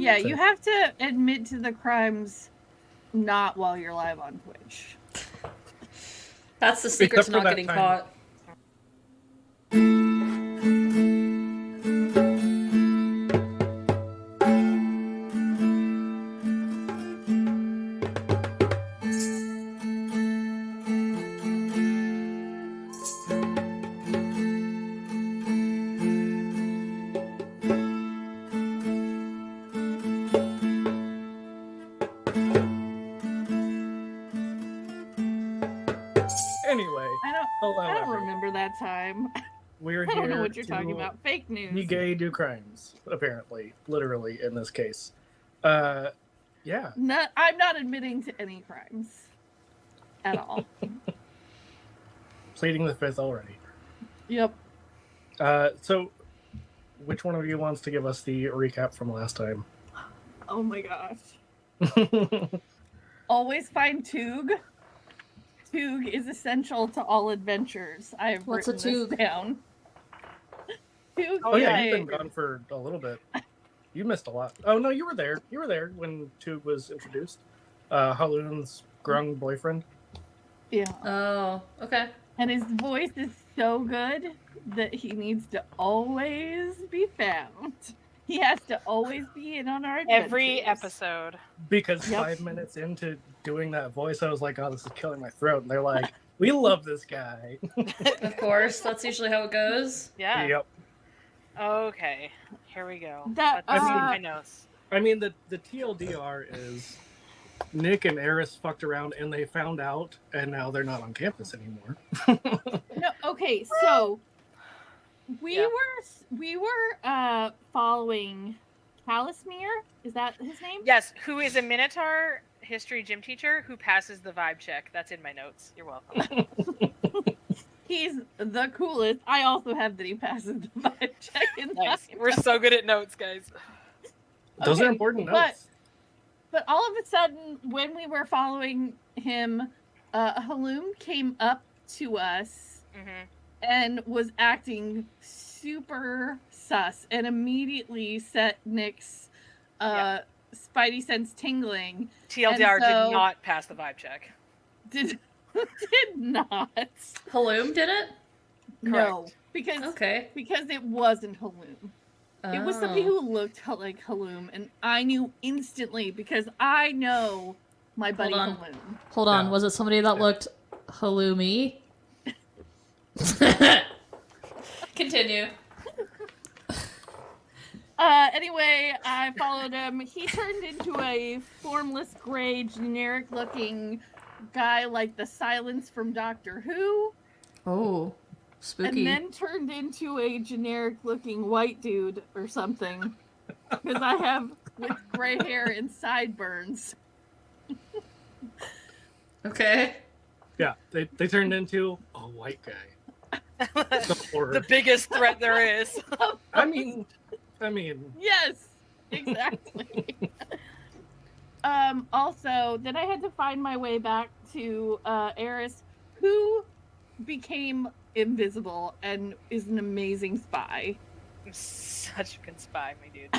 Yeah, you have to admit to the crimes not while you're live on Twitch. That's the secret to not getting caught. Anyway, I don't remember that time. We're I here don't know what you're talking about. Fake news. You gay do crimes, apparently, literally in this case. Yeah. No, I'm not admitting to any crimes at all. Pleading the fifth already. Yep. So, which one of you wants to give us the recap from last time? Oh my gosh. Always find Toog. Toog is essential to all adventures. I have written this down. Toog. Oh yeah, you've been gone for a little bit. You missed a lot. Oh no, you were there. You were there when Toog was introduced. Haloon's grung boyfriend. Yeah. Oh, okay. And his voice is so good that he needs to always be found. He has to always be in on our adventures. Every episode. Because 5 minutes into doing that voice, I was like, oh, this is killing my throat. And they're like, we love this guy. Of course, that's usually how it goes. Yeah. Yep. Okay, here we go. That, Let's see my notes. I mean, the TLDR is Nick and Eris fucked around and they found out, and now they're not on campus anymore. No, okay, so we were following Calismere. Is that his name? Yes, who is a Minotaur history gym teacher who passes the vibe check. That's in my notes. You're welcome. He's the coolest. I also have that he passes the vibe check. Nice. We're so good at notes, guys. Those are important notes. But all of a sudden, when we were following him, Haloon came up to us and was acting super sus and immediately set Nick's spidey sense tingling. TLDR did not pass the vibe check. Did not. Haloon did it? No, because it wasn't Haloon. It was somebody who looked like Haloon, and I knew instantly because I know my buddy Haloon. Hold on, was it somebody that looked Haloomy? Continue. Anyway, I followed him. He turned into a formless, gray, generic-looking guy like the Silence from Doctor Who. Oh, spooky. And then turned into a generic-looking white dude or something. Because I have with gray hair and sideburns. Okay. Yeah, they turned into a white guy. The biggest threat there is. I mean. Yes, exactly. Also, then I had to find my way back to Eris, who became invisible and is an amazing spy. I'm such a good spy, my dude.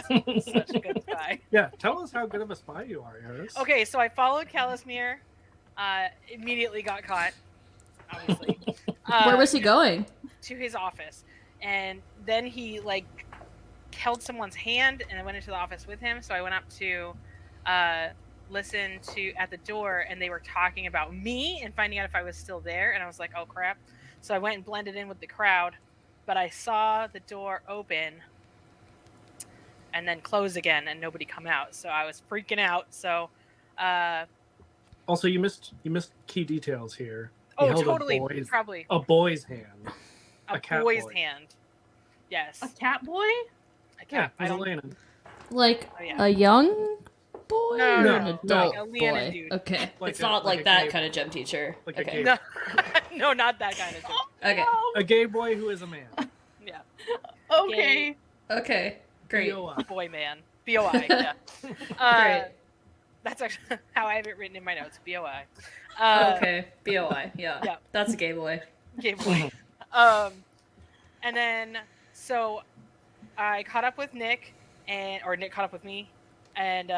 Such a good spy. Yeah, tell us how good of a spy you are, Eris. Okay, so I followed Calismere. Immediately got caught, obviously. Where was he going? To his office. And then he, held someone's hand, and I went into the office with him. So I went up to listen to at the door, and they were talking about me and finding out if I was still there. And I was like, oh, crap. So I went and blended in with the crowd. But I saw the door open and then close again and nobody come out. So I was freaking out. So also you missed key details here. Oh, totally. Probably. A boy's hand. A cat boy's hand. Yes. A cat boy? A cat. Yeah, it was Elena. Like a young boy no, or an adult boy? Dude. Okay. Like it's not like that kind of gym teacher. Like okay. No, not that kind of gym. Okay. A gay boy who is a man. Yeah. Okay. Gay. Okay. Great. B-O-I. Boy man. B-O-I, yeah. Great. That's actually how I have it written in my notes. B-O-I. Okay. B-O-I. Yeah. That's a gay boy. Gay boy. And then, so I caught up with Nick, or Nick caught up with me, And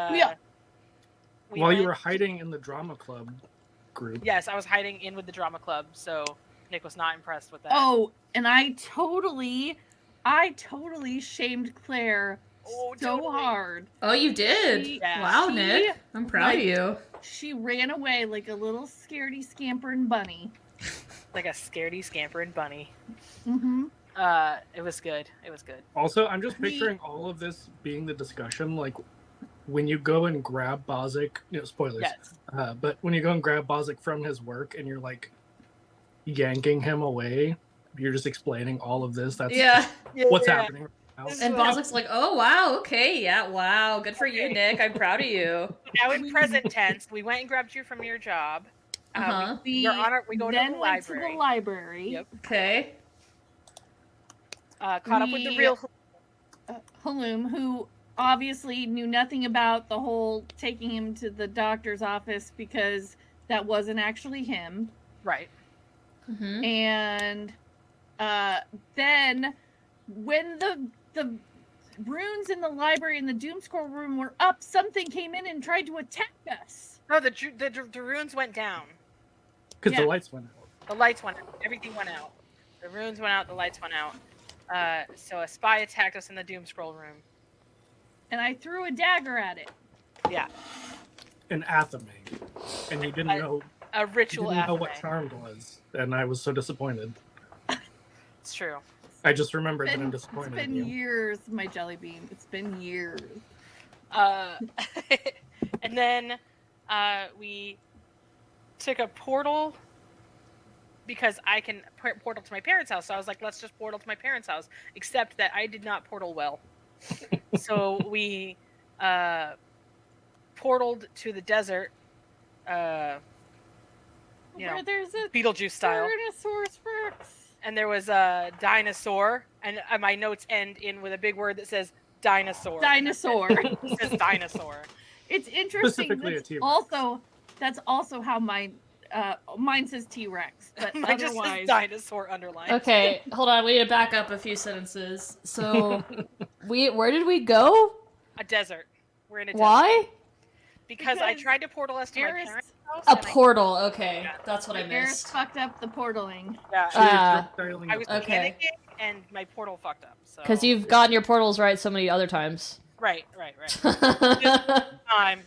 while you were hiding in the drama club group. Yes, I was hiding in with the drama club, so Nick was not impressed with that. Oh, and I totally shamed Claire so hard. Oh, you did? Wow, Nick. I'm proud of you. She ran away like a little scaredy scampering bunny. Like a scaredy scampering bunny. Mm-hmm. It was good. It was good. Also, I'm just picturing all of this being the discussion, like when you go and grab Bazak, spoilers. Yes. But when you go and grab Bazak from his work and you're like yanking him away, you're just explaining all of this. That's what's happening right now. And Bazak's like, oh, wow, okay, yeah, wow, good for you, Nick. I'm proud of you. Now in present tense, we went and grabbed you from your job. We go to the library. Yep. Okay. Caught up with the real Haloon, who obviously knew nothing about the whole taking him to the doctor's office because that wasn't actually him. Right. Mm-hmm. And then when the runes in the library in the doom scroll room were up, something came in and tried to attack us. No, the runes went down. Because the lights went out. The lights went out. Everything went out. The runes went out. The lights went out. So a spy attacked us in the doom scroll room. And I threw a dagger at it. Yeah. An athame. And you didn't know. A ritual you didn't know athame. what charmed was. And I was so disappointed. It's true. I just remembered that I'm disappointed. It's been years, my jelly bean. It's been years. And then we took a portal because I can portal to my parents' house. So I was like, let's just portal to my parents' house. Except that I did not portal well. So we portaled to the desert. Where there's a Beetlejuice style. Tyrannosaurus Rex. And there was a dinosaur, and my notes end in with a big word that says dinosaur. Dinosaur. It says dinosaur. It's interesting. Specifically a T-Rex. That's also how mine says T-Rex, but Mine just otherwise says dinosaur underlined. Okay, hold on. We need to back up a few sentences. So, where did we go? A desert. We're in a desert. Why? Because I tried to portal us to my Eris- parents' house. A portal. Okay, that's what I Eris missed. fucked up the portaling. Yeah, Dialing I was the- okay. panicking, and my portal fucked up. So. Because you've gotten your portals right so many other times. Right. Time.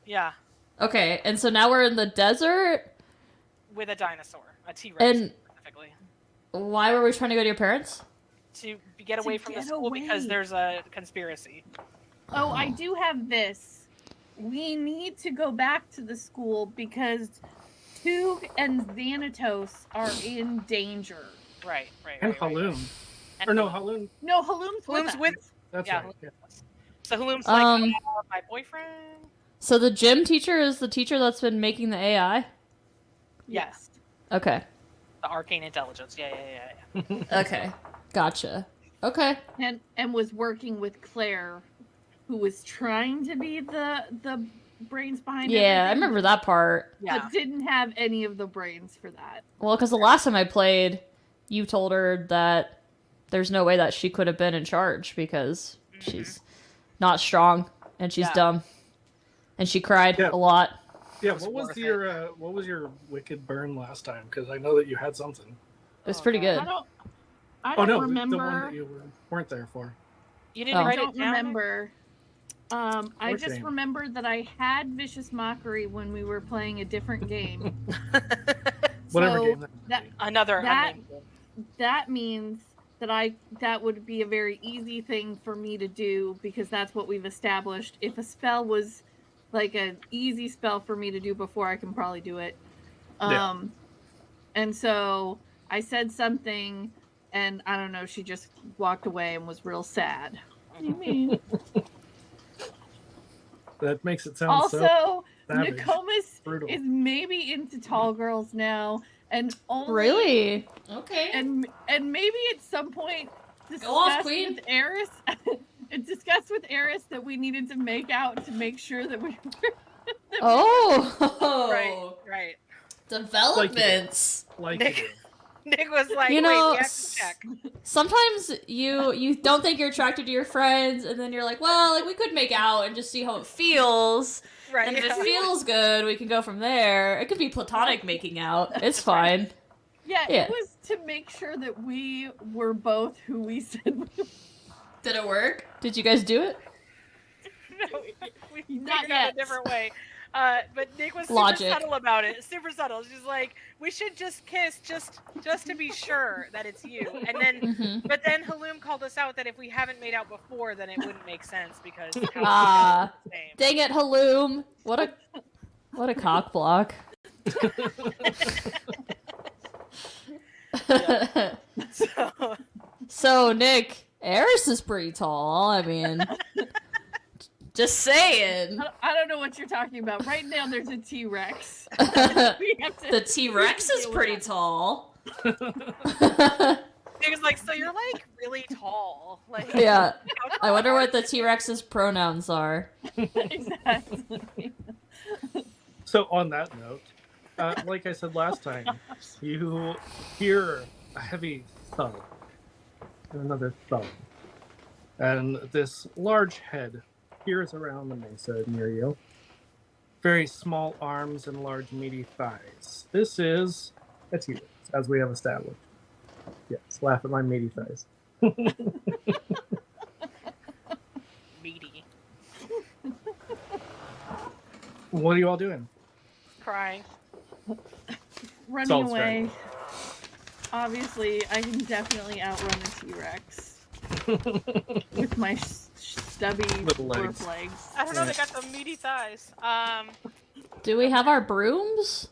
Yeah, Okay, and so now we're in the desert. with a dinosaur, a T-Rex And- specifically, Why were we trying to go to your parents? to get away from the get school because away. there's a conspiracy. Oh, I do have this. We need to go back to the school because Tug and Xanatos are in danger. Right. And Haloon. Or no, Haloon. No, Haloon's Haloon's with with- us. That's Yeah. right. Yeah. So Haloon's like, my boyfriend. So the gym teacher is the teacher that's been making the AI? Yes. Okay. The Arcane Intelligence. Yeah. Okay. Gotcha. Okay. And was working with Claire, who was trying to be the brains behind Yeah, I everything, remember that part. Yeah. but didn't have any of the brains for that. Well, because the last time I played, you told her that there's no way that she could have been in charge because she's not strong and she's Yeah. dumb. And she cried Yeah. a lot. Yeah, was what worth was your wicked burn last time? Because I know that you had something. It was Oh, pretty God. good. I Oh don't no, remember. the one that you weren't there for. You didn't Oh. I write don't it down? remember. I Poor just Shane. remember that I had Vicious Mockery when we were playing a different game. Whatever So game that, that- would be. Another That- unnamed game. That means that would be a very easy thing for me to do because that's what we've established. If a spell was like an easy spell for me to do before, I can probably do it. Yeah. And so I said something, and I don't know, she just walked away and was real sad. What do you mean? That makes it sound so Also, savage. Nokomis Brutal. is maybe into tall girls now, and only Really? Okay. and maybe at some point Go off, discuss queen. with Eris and discuss with Eris that we needed to make out to make sure that we Oh. Right. Developments. like Nick- you do. Nick was like, You wait, know, we have to check. sometimes you don't think you're attracted to your friends, and then you're like, well, like we could make out and just see how it feels. Right. And if it feels good, we can go from there. It could be platonic making out. It's fine. Yeah, Yeah. it was to make sure that we were both who we said we were. Did it work? Did you guys do it? No, we Not figured out yet. a different way. But Nick was super Logic. subtle about it. Super subtle. She's like, we should just kiss just to be sure that it's you. And then, Mm-hmm. but then Haloon called us out that if we haven't made out before, then it wouldn't make sense because how Ah, the same. dang it, Haloom! What a cock block. So, So Nick, Eris is pretty tall. I mean, just saying. I don't know what you're talking about. Right now, there's a T-Rex. The We have to- T-Rex is deal with pretty that. tall. Nick was like, so you're like really tall. Like, Yeah. how tall I wonder are what the T-Rex's pronouns are. Exactly. So on that note, like I said last time, you hear a heavy thud and another thud, and this large head peers around the mesa near you. Very small arms and large meaty thighs. This is a T-Rex, as we have established. Yes, laugh at my meaty thighs. meaty? What are you all doing? Crying. Running Salt's away. Obviously, I can definitely outrun a T-Rex with my stubby Little dwarf legs. legs. I don't know. Yeah. They got some meaty thighs. Do we have our brooms?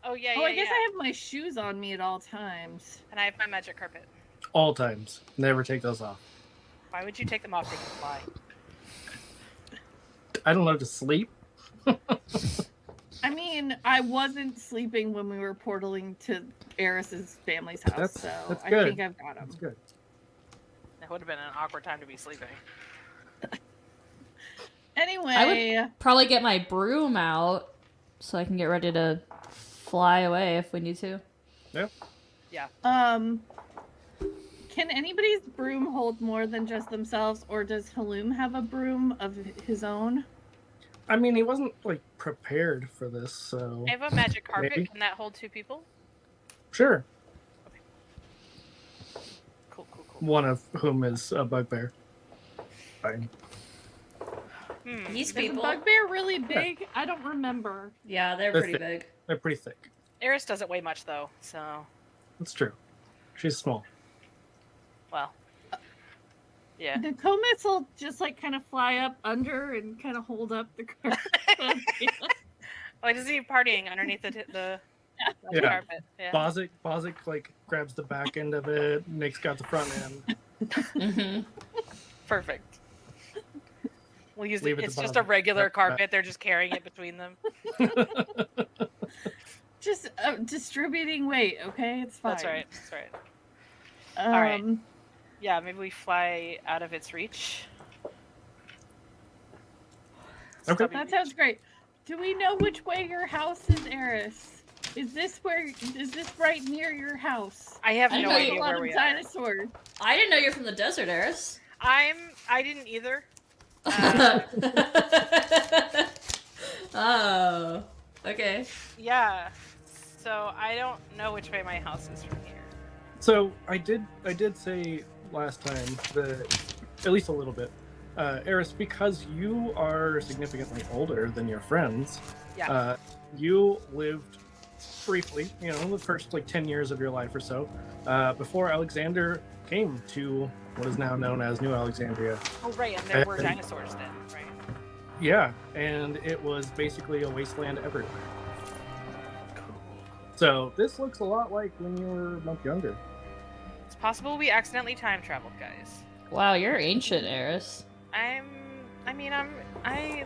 Oh yeah, Oh, yeah, I guess yeah. I have my shoes on me at all times. And I have my magic carpet. All times. Never take those off. Why would you take them off? They can fly. I don't know, to sleep. I mean, I wasn't sleeping when we were portaling to Eris's family's house, That's so I good. think I've got them. That's good. That would have been an awkward time to be sleeping. Anyway, Probably get my broom out so I can get ready to fly away if we need to. can anybody's broom hold more than just themselves, or does Haloom have a broom of his own? I mean, he wasn't like prepared for this, so I have a magic carpet. Maybe. Can that hold 2 people? sure. Cool. One of whom is a bugbear. Fine. These Is the bugbear really big? I don't remember. Yeah, they're They're pretty thick. big. They're pretty thick. Eris doesn't weigh much though, so That's true. She's small. well. Yeah. The comets will just like kind of fly up under and kind of hold up the carpet. Like, is he partying underneath the Yeah. carpet? Yeah. Bazak like grabs the back end of it. Nick's got the front end. Mm-hmm. Perfect. We'll use Leave it. it to It's just a Bazak. regular Yep, carpet. They're just carrying it between them. Just distributing weight, okay? It's fine. That's right. That's right. All right. Yeah, maybe we fly out of its reach. Okay. Stubby That reach. sounds great. Do we know which way your house is, Eris? Is this right near your house? I have I no know There's idea a lot where of we are. dinosaurs. I didn't know you're from the desert, Eris. I didn't either. Oh, okay. Yeah. So I don't know which way my house is from here. So I did say last time that, at least a little bit, Eris, because you are significantly older than your friends, Yeah. you lived briefly, the first like 10 years of your life or so, before Alexander came to what is now known as New Alexandria. Oh right, and there were dinosaurs then, right? Yeah, and it was basically a wasteland everywhere. So this looks a lot like when you were much younger. It's possible we accidentally time traveled, guys. Wow, you're ancient, Eris. I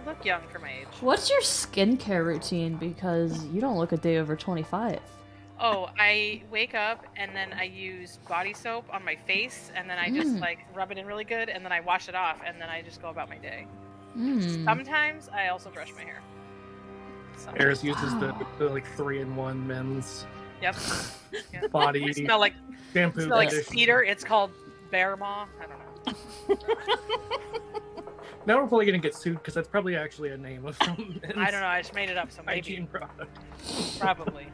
look young for my age. What's your skincare routine? Because you don't look a day over 25. Oh, I wake up and then I use body soap on my face and then I just like rub it in really good and then I wash it off and then I just go about my day. Sometimes I also brush my hair. Sometimes. Eris uses the like 3-in-1 men's Yep. Yeah. body, It smell like shampoo, smell like conditioner. cedar. It's called bear maw. I don't know. Now we're probably gonna get sued because that's probably actually a name of some I don't know. I just made it up, so maybe hygiene product. probably.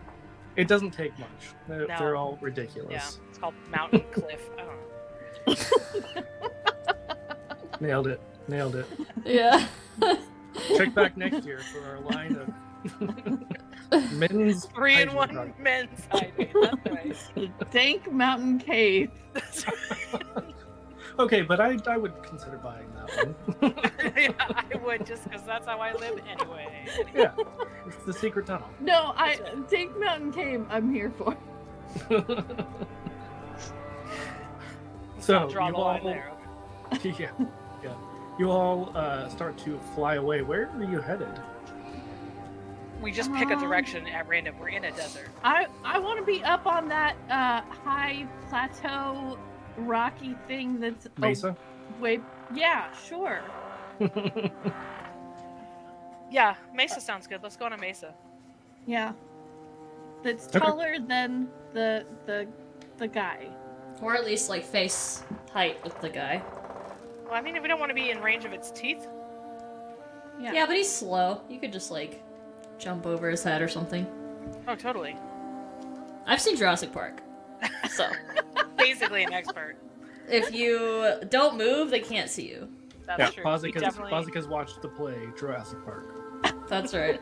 It doesn't take much. They're No. all ridiculous. Yeah, it's called Mountain Cliff. I don't know. Nailed it. Yeah. Check back next year for our line of men's 3-in-1 hygiene products. men's hygiene. That's right. Dank Mountain Cave. Okay, but I would consider buying that one. Yeah, I would just because that's how I live anyway. Yeah, it's the secret tunnel. No, Dank Mountain Cave. I'm here for. So Draw you the line all, there. yeah. You all start to fly away. Where are you headed? We just pick a direction at random. We're in a desert. I want to be up on that high plateau rocky thing that's Mesa. way. Yeah, sure. Yeah, Mesa sounds good. Let's go on a Mesa. Yeah, that's Okay. taller than the guy. Or at least like face height with the guy. Well, I mean, if we don't want to be in range of its teeth, Yeah, but he's slow. You could just like jump over his head or something. oh, totally. I've seen Jurassic Park. So Basically an expert. if you don't move, they can't see you. That's true. Bazak We definitely- has watched the play Jurassic Park. That's right.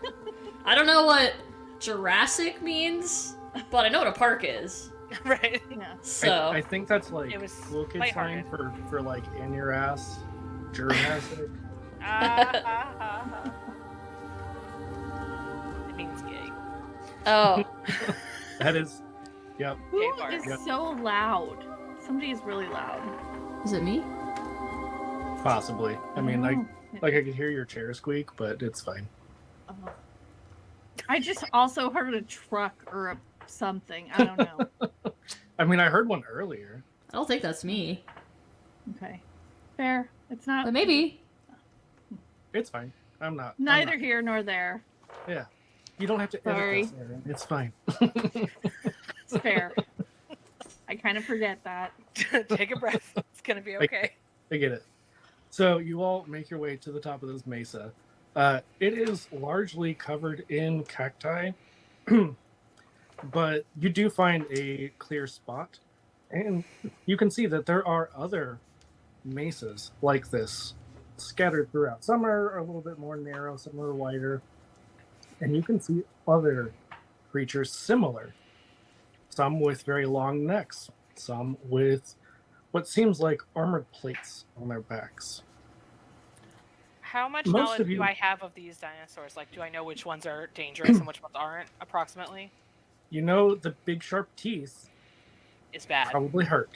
I don't know what Jurassic means, but I know what a park is. right. Yeah. So I think that's like It was cool kid slang lighthearted. for like in your ass, Jurassic. It means gay. oh, That is, yep. Who Gay bar. is Yep. so loud? Somebody is really loud. is it me? Possibly. I mean, don't know. I could hear your chair squeak, but it's fine. Oh. I just also heard a truck or something. I don't know. I mean, I heard one earlier. I don't think that's me, Okay, fair. It's not but maybe. It's fine. I'm not. neither here nor there. Yeah. You don't have to Sorry. edit this, Aaron. It's fine. It's fair. I kind of forget that. Take a breath. It's gonna be okay. I get it. So you all make your way to the top of this mesa. It is largely covered in cacti, but you do find a clear spot, and you can see that there are other mesas like this scattered throughout. Some are a little bit more narrow, some are wider, and you can see other creatures similar. Some with very long necks, some with what seems like armored plates on their backs. How much Most knowledge of you- do I have of these dinosaurs? Like, do I know which ones are dangerous and which ones aren't, approximately? You know the big sharp teeth Is bad. probably hurt.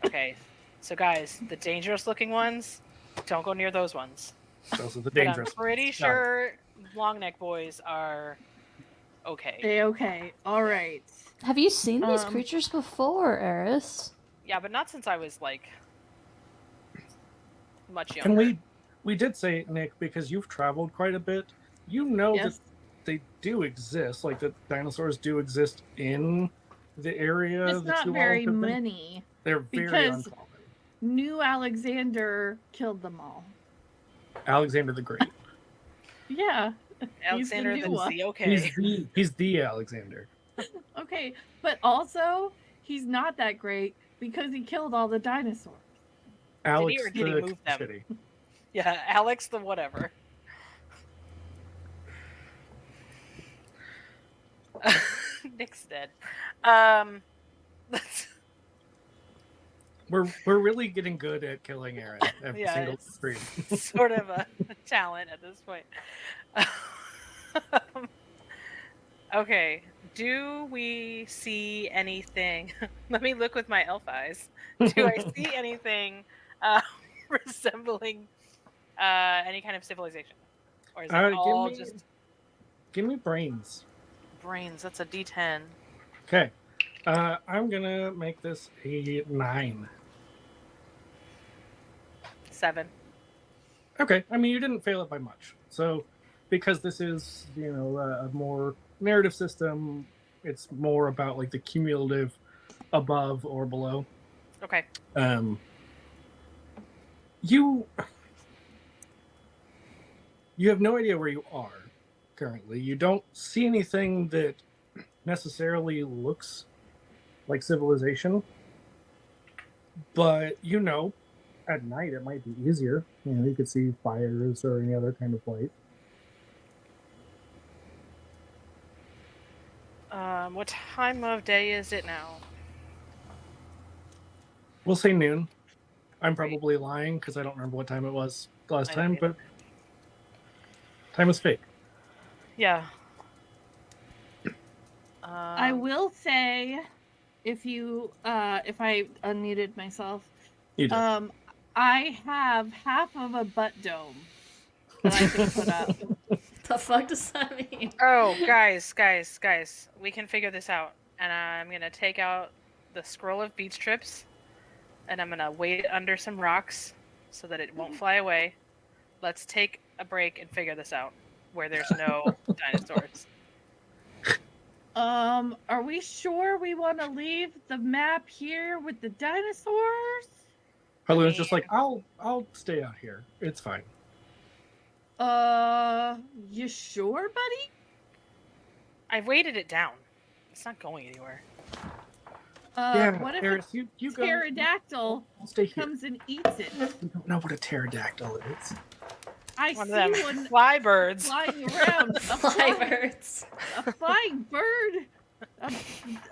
Okay. So, guys, the dangerous looking ones, don't go near those ones. Those are the But dangerous. I'm pretty ones. sure long neck boys are okay. Okay. All right. Have you seen these Um, creatures before, Eris? Yeah, but not since I was, like, much younger. And we did say, Nick, because you've traveled quite a bit, you know Yes. that they do exist. Like the dinosaurs do exist in the area. It's that not you all very have been. many. They're very because- uncommon. New Alexander killed them all. Alexander the Great. Yeah. Alexander He's the the new one. Z, okay. He's the Alexander. Okay, but also he's not that great because he killed all the dinosaurs. Alex or did he the move them? shitty. Yeah, Alex the whatever. Nick's dead. That's, We're really getting good at killing Aaron every Yeah, single it's- stream. sort of a talent at this point. Okay, do we see anything? Let me look with my elf eyes. Do I see anything resembling any kind of civilization? Or is it all just Give me brains. brains? That's a D10. Okay. I'm gonna make this a 9. 7. Okay. I mean, you didn't fail it by much. So, because this is, a more narrative system, It's more about like the cumulative above or below. Okay. You have no idea where you are currently. You don't see anything that necessarily looks like civilization, but at night it might be easier. You could see fires or any other kind of light. What time of day is it now? We'll say noon. I'm probably lying because I don't remember what time it was last time, but time is fake. Yeah. I will say, if I unmuted myself, You did. I have half of a butt dome that I can put up. The fuck does that mean? Oh, guys, we can figure this out. And I'm gonna take out the scroll of beach trips, and I'm gonna weight it under some rocks so that it won't fly away. Let's take a break and figure this out, where there's no dinosaurs. Are we sure we want to leave the map here with the dinosaurs? Haloon's just like, I'll stay out here. It's fine. You sure, buddy? I weighted it down. It's not going anywhere. What if Eris, a you go. pterodactyl I'll stay here. comes and eats it? You don't know what a pterodactyl is. I One see of them one fly birds. flying around. Flybirds. A flying bird.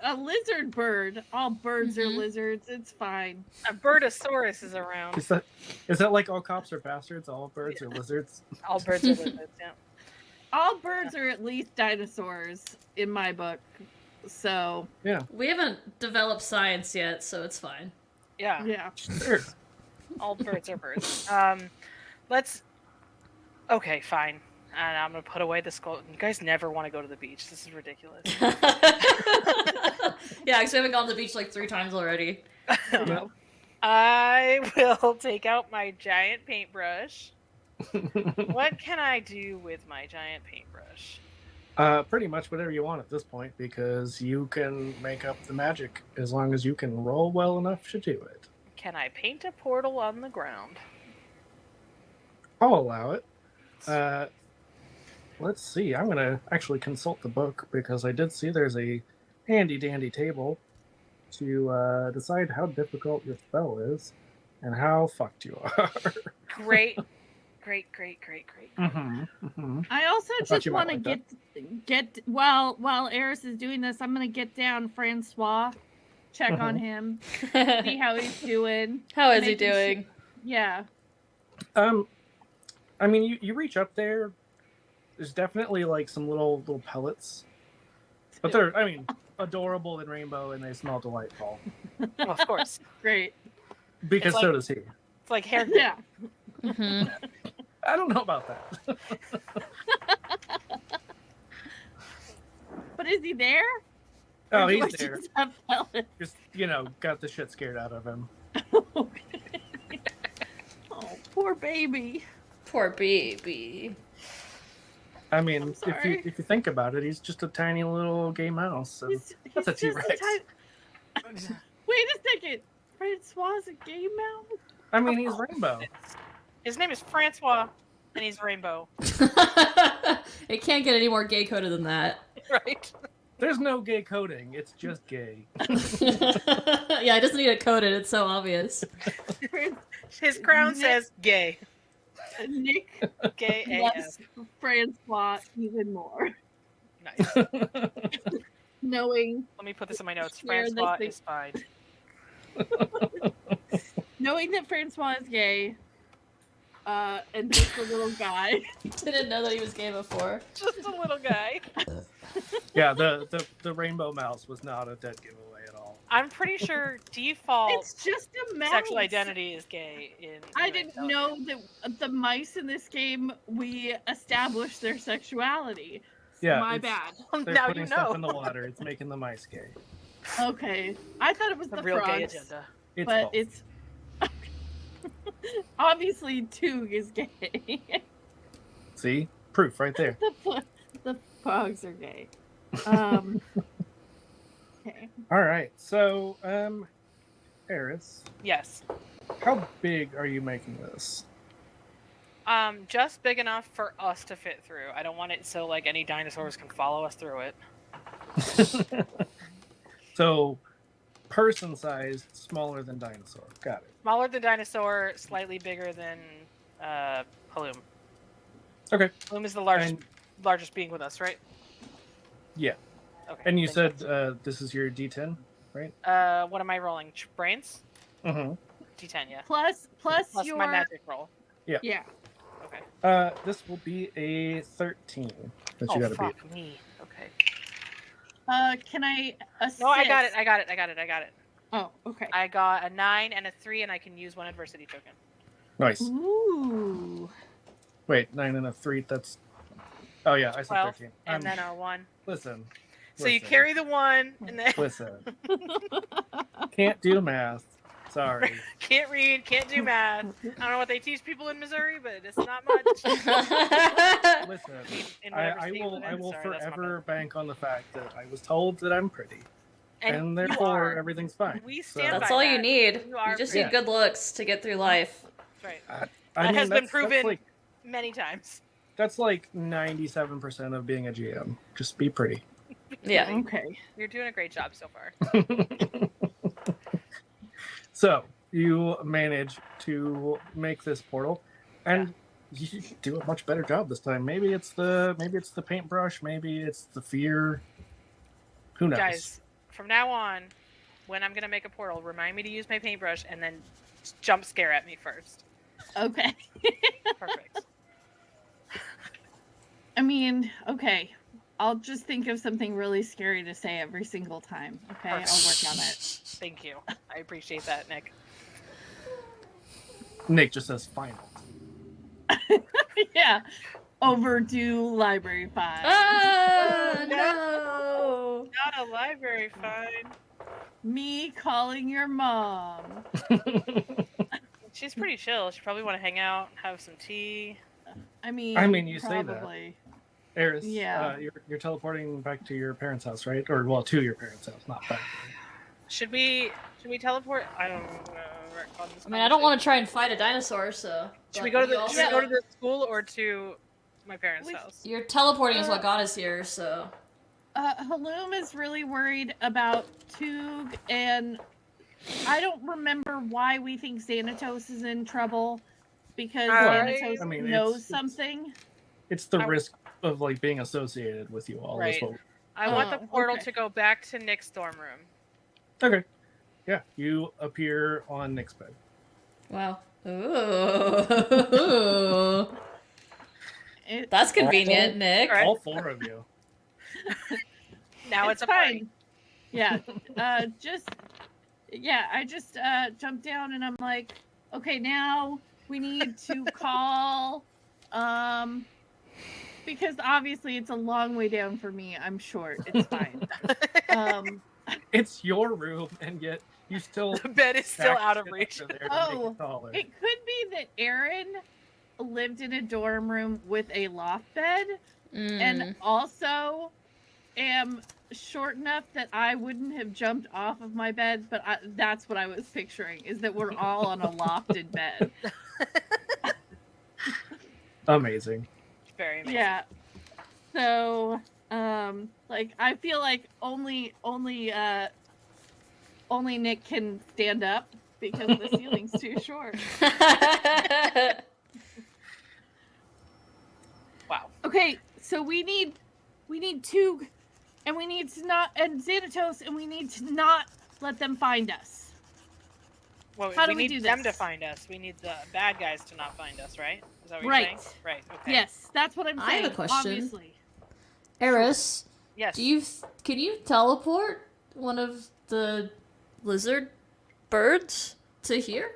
A lizard bird. All birds are lizards. It's fine. A birdosaurus is around. Is that like all cops are bastards? All birds are lizards? All birds are lizards, yeah. All birds are at least dinosaurs in my book. So Yeah. We haven't developed science yet, so it's fine. Yeah. yeah. Sure. All birds are birds. Okay, fine. And I'm gonna put away the skull. You guys never want to go to the beach. This is ridiculous. Yeah, because we haven't gone to the beach like 3 times already. Yeah. I will take out my giant paintbrush. What can I do with my giant paintbrush? Pretty much whatever you want at this point, because you can make up the magic as long as you can roll well enough to do it. Can I paint a portal on the ground? I'll allow it. Let's see. I'm gonna actually consult the book because I did see there's a handy dandy table to decide how difficult your spell is and how fucked you are. Great. I also I thought just you might want to like get while Eris is doing this, I'm gonna get down Francois, check on him, see how he's doing. How is he Making doing? Yeah. I mean, you reach up there. There's definitely like some little pellets, but they're adorable and rainbow, and they smell delightful. Well, of course. Great. Because It's so like- does he. It's like hair. Yeah. Mm-hmm. I don't know about that. But is he there? Oh, Or do he's I there. just have pellets? Just got the shit scared out of him. Oh, poor baby. Poor baby. I mean, I'm if sorry. you think about it, he's just a tiny little gay mouse. And that's a just T-Rex. Wait a second. Francois is a gay mouse? I mean, he's rainbow. His name is Francois, and he's rainbow. It can't get any more gay coded than that. Right? There's no gay coding. It's just gay. Yeah, it doesn't need it coded. It's so obvious. His crown Nick- says gay. Nick Gay loves AF. Francois even more. Nice. Knowing Let me put this in my notes. Share this Francois thing. is fine. that Francois is gay, and just a little guy. Didn't know that he was gay before. Just a little guy. Yeah, the rainbow mouse was not a dead giveaway at all. I'm pretty sure default It's just a mouse. sexual identity is gay in I Arcane didn't know Intelligence. that the mice in this game, we established their sexuality. Yeah, My it's- bad. They're Now putting you stuff know. in the water. It's making the mice gay. Okay. I thought it was The the real gay frogs, agenda. It's but both. it's obviously Toog is gay. See? Proof right there. the frogs are gay. Okay. All right. So, Eris, Yes. how big are you making this? Just big enough for us to fit through. I don't want it so like any dinosaurs can follow us through it. So, person-sized, smaller than dinosaur. Got it. Smaller than dinosaur, slightly bigger than Haloon. Okay. Haloon is the And largest being with us, right? yeah. Okay. And you thank said this is your D10, right? you. What am I rolling? Brains? Mm-hmm. D10, yeah. Plus Plus your my magic roll. yeah. Okay. This will be a 13 that you Oh, gotta fuck beat. me. Okay. Can I assist? No, I got it. Oh, okay. I got a 9 and a 3, and I can use one adversity token. Nice. Ooh. Wait, 9 and a 3. That's. Oh yeah, I said 12, 13. and then a 1. Listen. So you carry the 1, and then Listen. Can't do math. Sorry. can't read, can't do math. I don't know what they teach people in Missouri, but it's not much. Listen. In whatever I state will. we're I in. will Sorry, that's my forever bad. bank on the fact that I was told that I'm pretty, and you therefore are. everything's fine. We So- stand That's by all you that. need. You are You just pretty. need good looks to get through life. That's right. I That mean, has been that's proven like, many times. that's like 97% of being a GM. Just be pretty. Yeah. Okay. You're doing a great job so far. So you manage to make this portal, and you do a much better job this time. Maybe it's the paintbrush. Maybe it's the fear. Who knows? Guys, from now on, when I'm gonna make a portal, remind me to use my paintbrush and then jump scare at me first. Okay. Perfect. I mean, okay. I'll just think of something really scary to say every single time. Okay, I'll work on it. Thank you. I appreciate that, Nick. Nick just says final. Yeah. Overdue library fine. Ah, no. Not a library fine. Me calling your mom. She's pretty chill. She probably want to hang out, have some tea. I mean, you say that. probably. Eris, Yeah. You're teleporting back to your parents' house, right? Or well, to your parents' house, not back. Should we teleport? I don't know. I mean, I don't want to try and fight a dinosaur, so. Should we but go to the also- should we go to the school or to my parents' We- house? You're teleporting is what got us here, so. Haloon is really worried about Tug, and I don't remember why we think Xanatos is in trouble, because Xanatos I mean, knows it's- something. It's the I- risk of like being associated with you all. Is Right. what... I want the Oh, portal okay. to go back to Nick's dorm room. Okay. Yeah, you appear on Nick's bed. Wow. Ooh. That's convenient, Nick. Alright. All 4 of you. Now it's a fine. party. Yeah. I just jumped down and I'm like, okay, now we need to call, because obviously it's a long way down for me. I'm short. It's fine. It's your room, and yet you still. The bed is still out of backed it reach. up to there to make Oh, it taller. It could be that Aaron lived in a dorm room with a loft bed, and also am short enough that I wouldn't have jumped off of my bed, but that's what I was picturing, is that we're all on a lofted bed. Amazing. Very amazing. Yeah. So, like, I feel like only Nick can stand up because the ceiling's too short. Wow. Okay, so we need Tug, and we need to not, and Xanatos, and we need to not let them find us. Well, How do we we need do them this? to find us. We need the bad guys to not find us, right? Is that what Right. you're saying? Right. Okay. Yes, that's what I'm I saying. have a question. Obviously. Eris, Yes. can you teleport one of the lizard birds to here?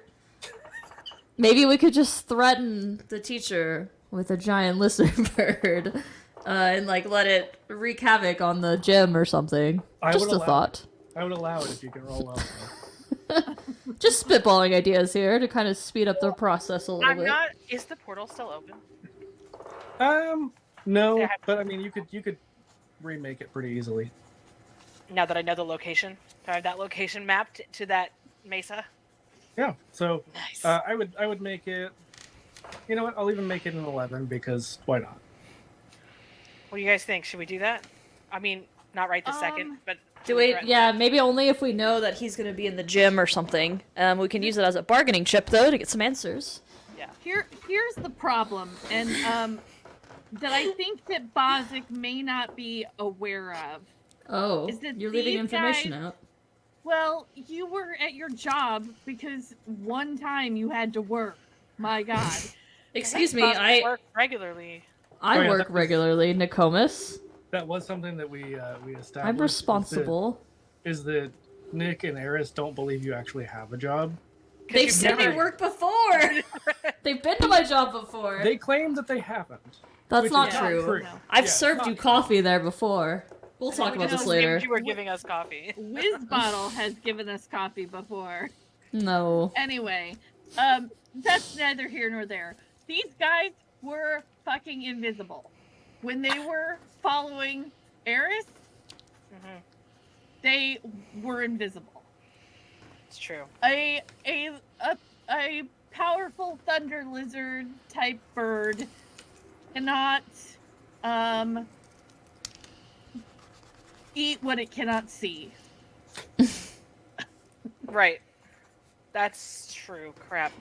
Maybe we could just threaten the teacher with a giant lizard bird, and like let it wreak havoc on the gym or something. I Just would a allow thought. I would allow it if you can roll well. Just spitballing ideas here to kind of speed up the process a little I'm bit. not. Is the portal still open? No, Yeah. but I mean, you could remake it pretty easily. Now that I know the location, do I have that location mapped to that mesa? Yeah. So Nice. I would make it. You know what? I'll even make it an 11 because why not? What do you guys think? Should we do that? I mean, not right this second, but Do should we we? threaten Yeah, them? maybe only if we know that he's gonna be in the gym or something. We can use it as a bargaining chip though to get some answers. Yeah. Here's the problem, and that I think that Bazak may not be aware of. Oh, Is that you're leaving these information guys- out. Well, you were at your job because one time you had to work. My God. Excuse me, Boss I work regularly. Oh, yeah, work that was- regularly, Nokomis. That was something that we established. I'm responsible. Is that Nick and Eris don't believe you actually have a job? They've you've seen me never- work before. They've been to my job before. They claim that they haven't. That's which not is true. No. I've Yeah, served not you true. coffee there before. We'll talk We about just this later. assumed you were giving us coffee. Wizzbottle has given us coffee before. No. Anyway, that's neither here nor there. These guys were fucking invisible. When they were following Eris, Hmm. they were invisible. It's true. A powerful thunder lizard type bird cannot eat what it cannot see. Right. That's true. Crap.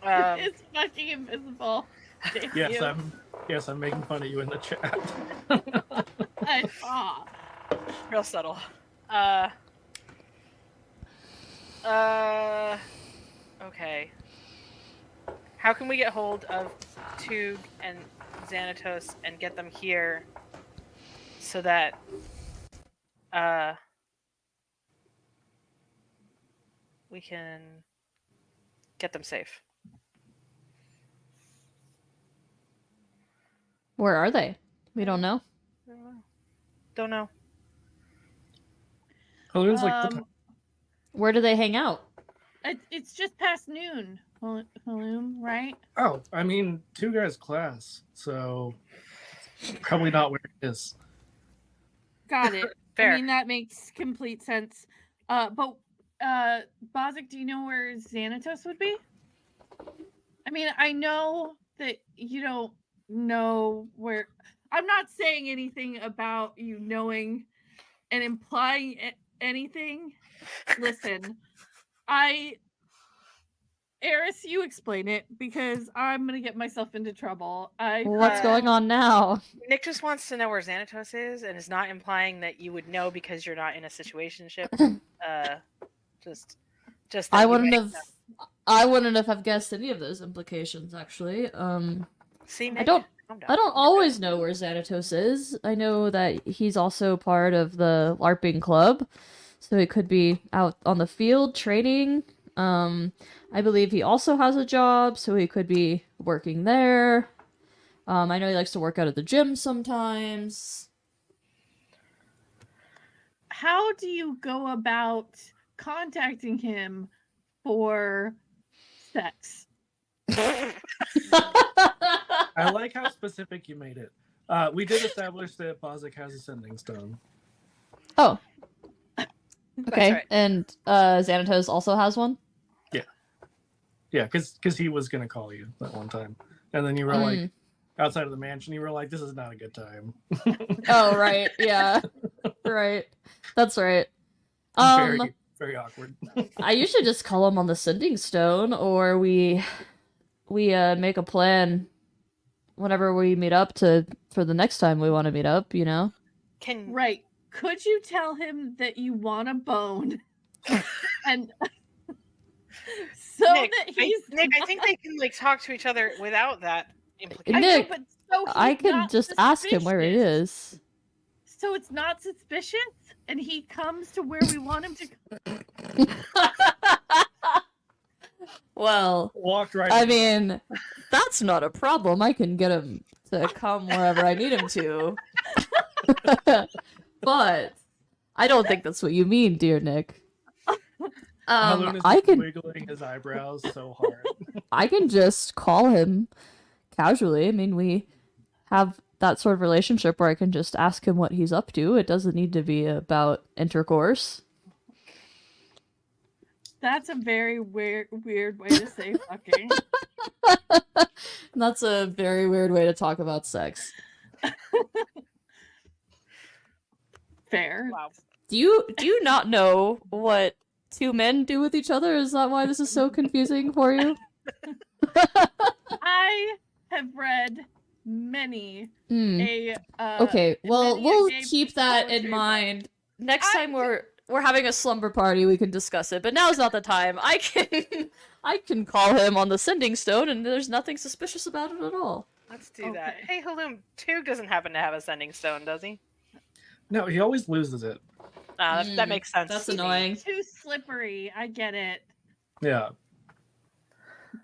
It's fucking invisible. Thank Yes, you. I'm making fun of you in the chat. I saw. Real subtle. Okay. How can we get hold of Tug and Xanatos and get them here so that we can get them safe? Where are they? We don't know. Don't know. Haloon's like, the Where do they hang out? It's just past noon, Haloon, right? oh, I mean, 2 guys class, so probably not where it is. Got it. Fair. I mean, that makes complete sense. But Bazak, do you know where Xanatos would be? I mean, I know that you don't know where. I'm not saying anything about you knowing and implying anything. Listen, Eris, you explain it because I'm gonna get myself into trouble. What's going on now? Nick just wants to know where Xanatos is and is not implying that you would know because you're not in a situationship. Just that I you wouldn't might have. know. I wouldn't have guessed any of those implications. Actually, See, I Nick? don't. Calm down. I don't always know where Xanatos is. I know that he's also part of the LARPing club, so he could be out on the field training. I believe he also has a job, so he could be working there. I know he likes to work out at the gym sometimes. How do you go about contacting him for sex? I like how specific you made it. We did establish that Bazak has a sending stone. Oh. Okay, right. and Xanatos also has one? Yeah, because he was gonna call you that one time, and then you were like outside of the mansion. You were like, "This is not a good time." Oh, right, yeah. Right. That's right. Very, very awkward. I usually just call him on the sending stone, or we make a plan whenever we meet up for the next time we want to meet up, you know? Can Right. Could you tell him that you want a bone? And so Nick, that he's Nick, I think they can like talk to each other without that implication. I know, Nick, but so I he's can not just ask him where he suspicious. is. So it's not suspicious, and he comes to where we want him to. Well, Walked right. I mean, that's not a problem. I can get him to come wherever I need him to. But I don't think that's what you mean, dear Nick. Haloon is I can wiggling his eyebrows so hard. I can just call him casually. I mean, we have that sort of relationship where I can just ask him what he's up to. It doesn't need to be about intercourse. That's a very weird way to say fucking. That's a very weird way to talk about sex. Fair. Wow. Do you not know what two men do with each other? Is that why this is so confusing for you? I have read many Okay, well, many a we'll gay keep that in poetry mind. Next time we're having a slumber party, we can discuss it. But now's not the time. I can call him on the sending stone, and there's nothing suspicious about it at all. Let's do that. Hey, Haloon, Tug doesn't happen to have a sending stone, does he? No, he always loses it. That makes sense. That's to me. annoying. Too slippery. I get it. Yeah.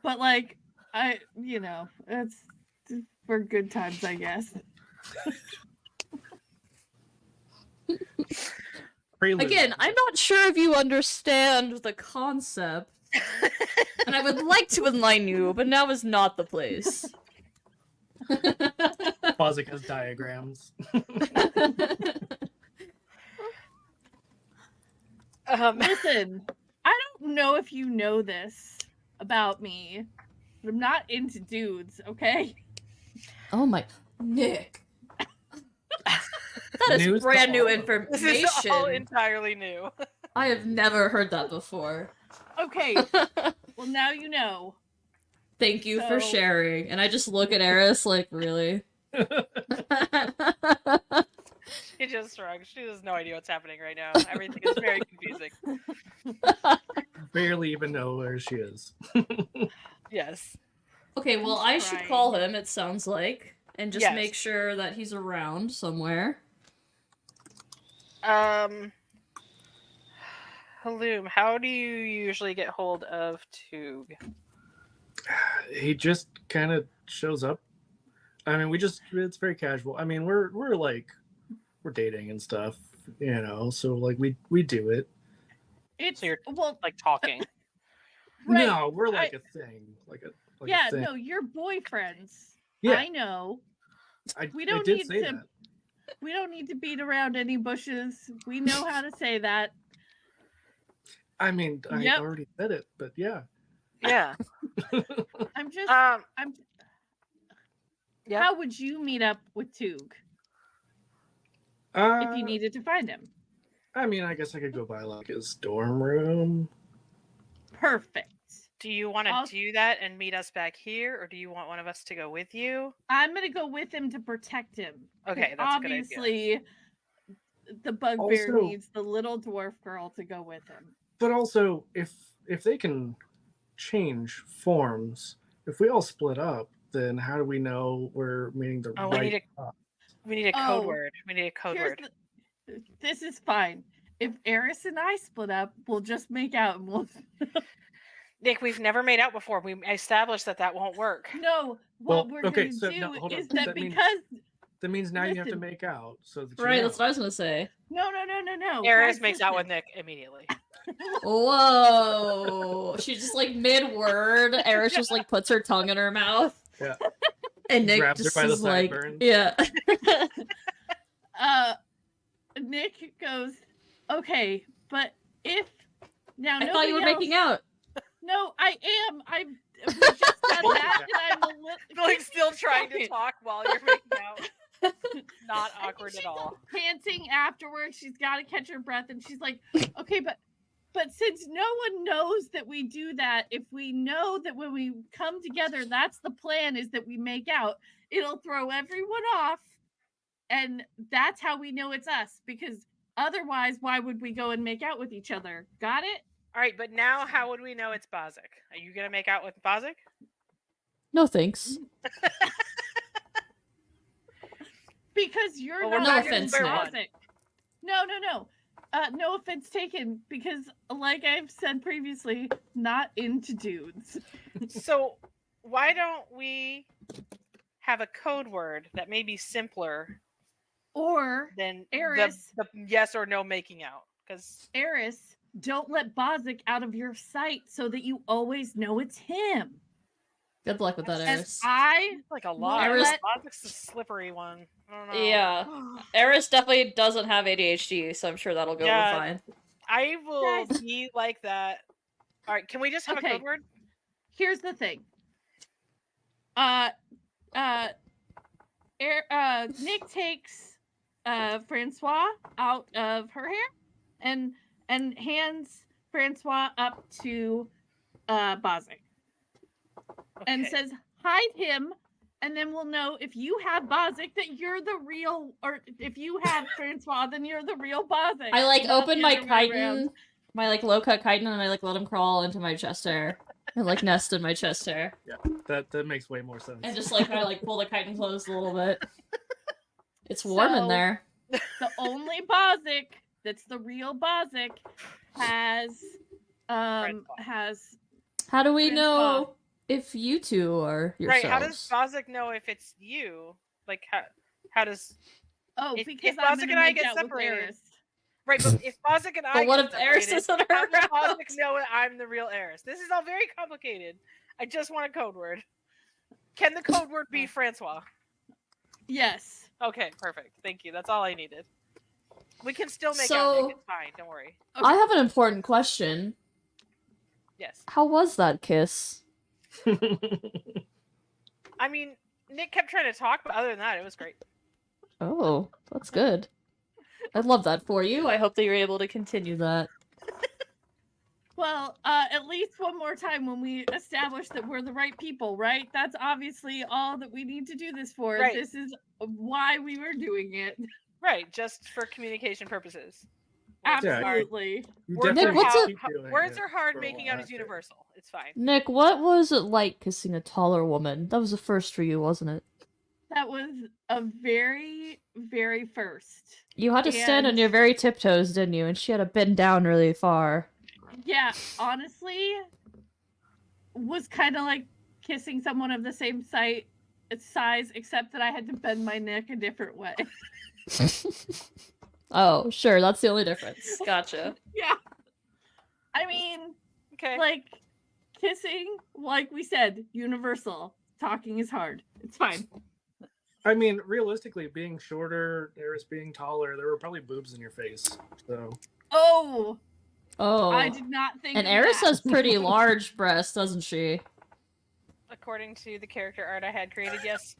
But like, it's for good times, I guess. Prelude. Again, I'm not sure if you understand the concept, and I would like to enlighten you, but now is not the place. Bazak has diagrams. Listen, I don't know if you know this about me, but I'm not into dudes, okay? Oh my... Nick. That is News brand new to all. This is all information. entirely new. I have never heard that before. Okay, well now you know. Thank you for So- sharing. And I just look at Eris like, really? She just shrugs. She has no idea what's happening right now. Everything is very confusing. Barely even know where she is. Yes. Okay, well, I should Right. call him, it sounds like, and just Yes. make sure that he's around somewhere. Haloon, how do you usually get hold of Tug? He just kind of shows up. I mean, it's very casual. I mean, we're dating and stuff, so like we do it. It's So you're well, like talking. right. No, we're like a thing. Like a thing. no, you're boyfriends. Yeah. I know. we I don't did need say to- that. We don't need to beat around any bushes. We know how to say that. I mean, I Yep. already said it, but yeah. Yeah. I'm just Um. I'm Yep. How would you meet up with Tug if you needed to find him? I mean, I guess I could go by like his dorm room. Perfect. Do you want I'll- to do that and meet us back here, or do you want one of us to go with you? I'm gonna go with him to protect him. 'Cause Okay, that's a good idea. obviously the bugbear Also- needs the little dwarf girl to go with him. But also, if they can change forms, if we all split up, then how do we know we're meeting the Oh, right? we need a code Oh, word. We need a code Here's word. this is fine. If Eris and I split up, we'll just make out and we'll Nick, we've never made out before. We established that won't work. No, Well, what we're okay, gonna so do no, hold on. is that, That means- because That means now you have to Listen. make out. So that you Right, know. that's what I was gonna say. no. Eris Guys, makes out with listen. Nick immediately. Whoa! She just like mid-word, Eris just like puts her tongue in her mouth. Yeah. And Nick Grabs her just by the is like, sideburns. yeah. Nick goes, okay, but if now I thought you were making out. No, I am. We just done that, and I'm a little Like still trying to Second. talk while you're making out. Not I mean, awkward she's at all. panting afterwards. She's got to catch her breath, and she's like, okay, but since no one knows that we do that, if we know that when we come together, that's the plan, is that we make out, it'll throw everyone off, and that's how we know it's us, because otherwise, why would we go and make out with each other? Got it? All right, but now how would we know it's Bazak? Are you gonna make out with Bazak? No thanks. Because you're Well, we're not No back at offense, square Nick. one. toxic. No. No offense taken, because like I've said previously, not into dudes. So why don't we have a code word that may be simpler Or than Eris. the yes or no making out? Because Eris, don't let Bazak out of your sight so that you always know it's him. Good luck with that, And Eris. I Like a lot. Eris- Bazak's the slippery one. I don't know. Yeah. Eris definitely doesn't have ADHD, so I'm sure that'll go over fine. I will Guys. be like that. All right, can we just have a Okay. code word? Here's the thing. Nick takes Francois out of her hair and hands Francois up to Bazak and says, "Hide him." And then we'll know if you have Bazak that you're the real, or if you have Francois, then you're the real Bazak. I like not open the my other way around. chitin, my like low cut chitin, and I like let him crawl into my chest hair and like nest in my chest hair, Yeah, that makes way more sense. and just like kind of like pull the chitin closed a little bit. It's warm in So- there. The only Bazak that's the real Bazak has How do we Francois. know if you two are yourselves? Right, how does Bazak know if it's you? Like, how does... If because Bazak I'm gonna and I make get out with separated- Eris. Right, but if Bazak and I But what get if Eris separated, isn't how does around? Bazak know that I'm the real Eris? This is all very complicated. I just want a code word. Can the code word be Francois? Yes. Okay, perfect. Thank you. That's all I needed. We can still make out, So- Nick. It's fine. Don't worry. I have an important question. Yes. How was that kiss? I mean, Nick kept trying to talk, but other than that, it was great. Oh, that's good. I love that for you. I hope that you're able to continue that. Well, at least one more time when we establish that we're the right people, right? That's obviously all that we need to do this for. Right. This is why we were doing it. Right, just for communication purposes. Absolutely. You Words, Nick, definitely what's keep it- doing words it are hard, for a making while out is after. universal. It's fine. Nick, what was it like kissing a taller woman? That was a first for you, wasn't it? That was a very, very first. You had to stand on And- your very tiptoes, didn't you? And she had to bend down really far. Yeah, honestly, was kind of like kissing someone of the same size, except that I had to bend my neck a different way. Oh, sure, that's the only difference. Gotcha. Yeah. I mean, Okay. like, kissing, like we said, universal. Talking is hard. It's fine. I mean, realistically, being shorter, Eris being taller, there were probably boobs in your face. So Oh, Oh. I did not think And of Eris that. has pretty large breasts, doesn't she? According to the character art I had created, yes.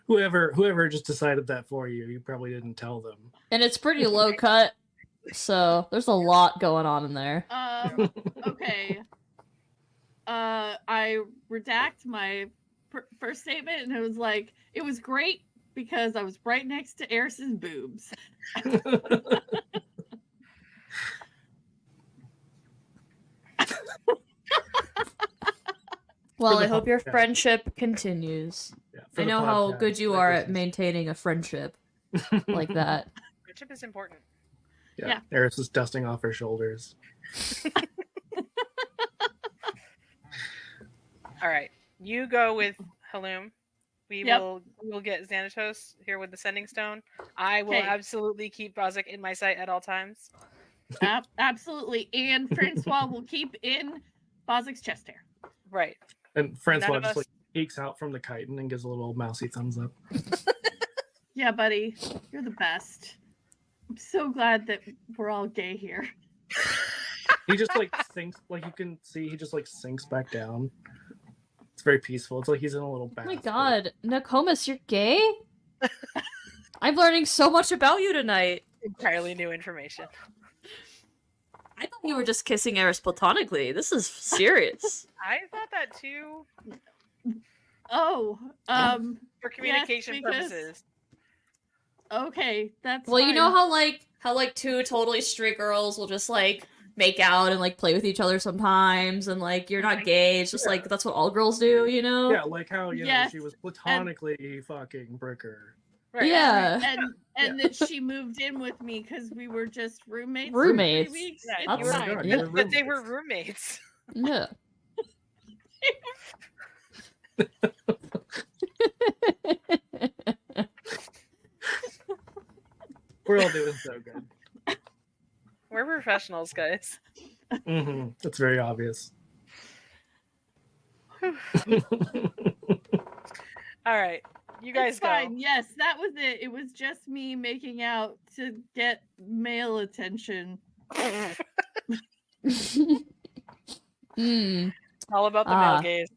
whoever just decided that for you, you probably didn't tell them. And it's pretty low cut, so there's a lot going on in there. Okay. I redact my first statement, and it was like, it was great because I was right next to Eris's boobs. Well, For I the hope your podcast. friendship continues. Yeah, for I the know how podcast, good you that are was at just- maintaining a friendship like that. Friendship is important. Yeah. Eris is dusting off her shoulders. All right. You go with Haloon. We Yep. will get Xanatos here with the sending stone. I will Okay. absolutely keep Bazak in my sight at all times. Absolutely. And Francois will keep in Bazak's chest hair. Right. And Francois None of just us- like peeks out from the chitin and gives a little mousy thumbs up. Yeah, buddy. You're the best. I'm so glad that we're all gay here. He just like sinks, like you can see, he just like sinks back down. It's very peaceful. It's like he's in a little Oh bath. my god, Nokomis, you're gay? I'm learning so much about you tonight. Entirely new information. I thought you were just kissing Eris platonically. This is serious. I thought that too, Oh, for communication because- purposes. okay. That's Well, you fine. know how two totally straight girls will just like make out and like play with each other sometimes, and like you're not gay. It's just like that's what all girls do, you know? Yeah, like how Yes, she was platonically fucking Bricker. Right. Yeah. and that she moved in with me because we were just roommates. for Roommates. 3 weeks. Yeah, It's you were- Oh my fine. God, Yeah. you were But they were roommates. roommates. Yeah. We're all doing so good. We're professionals, guys. It's very obvious. All right, you guys It's go. fine. Yes, that was it. It was just me making out to get male attention. All about the male gaze.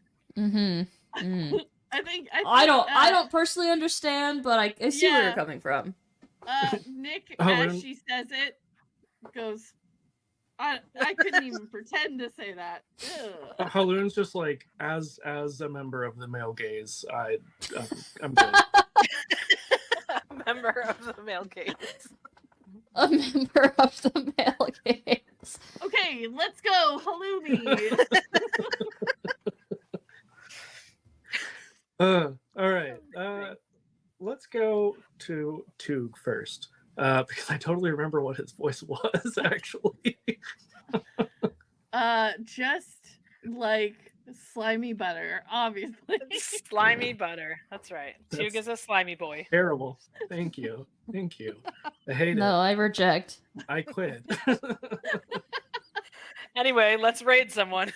I don't personally understand, but I see where you're coming from. Nick, as she says it, goes, I couldn't even pretend to say that. Haloon's just like, as a member of the male gaze, I'm good. A member of the male gaze. A member of the male gaze. Okay, let's go, Haloony. All right. Let's go to Toog first, because I totally remember what his voice was actually. Just like slimy butter, obviously. Slimy butter. That's right. Toog is a slimy boy. Terrible. Thank you. I hate it. No, I reject. I quit. Anyway, let's raid someone.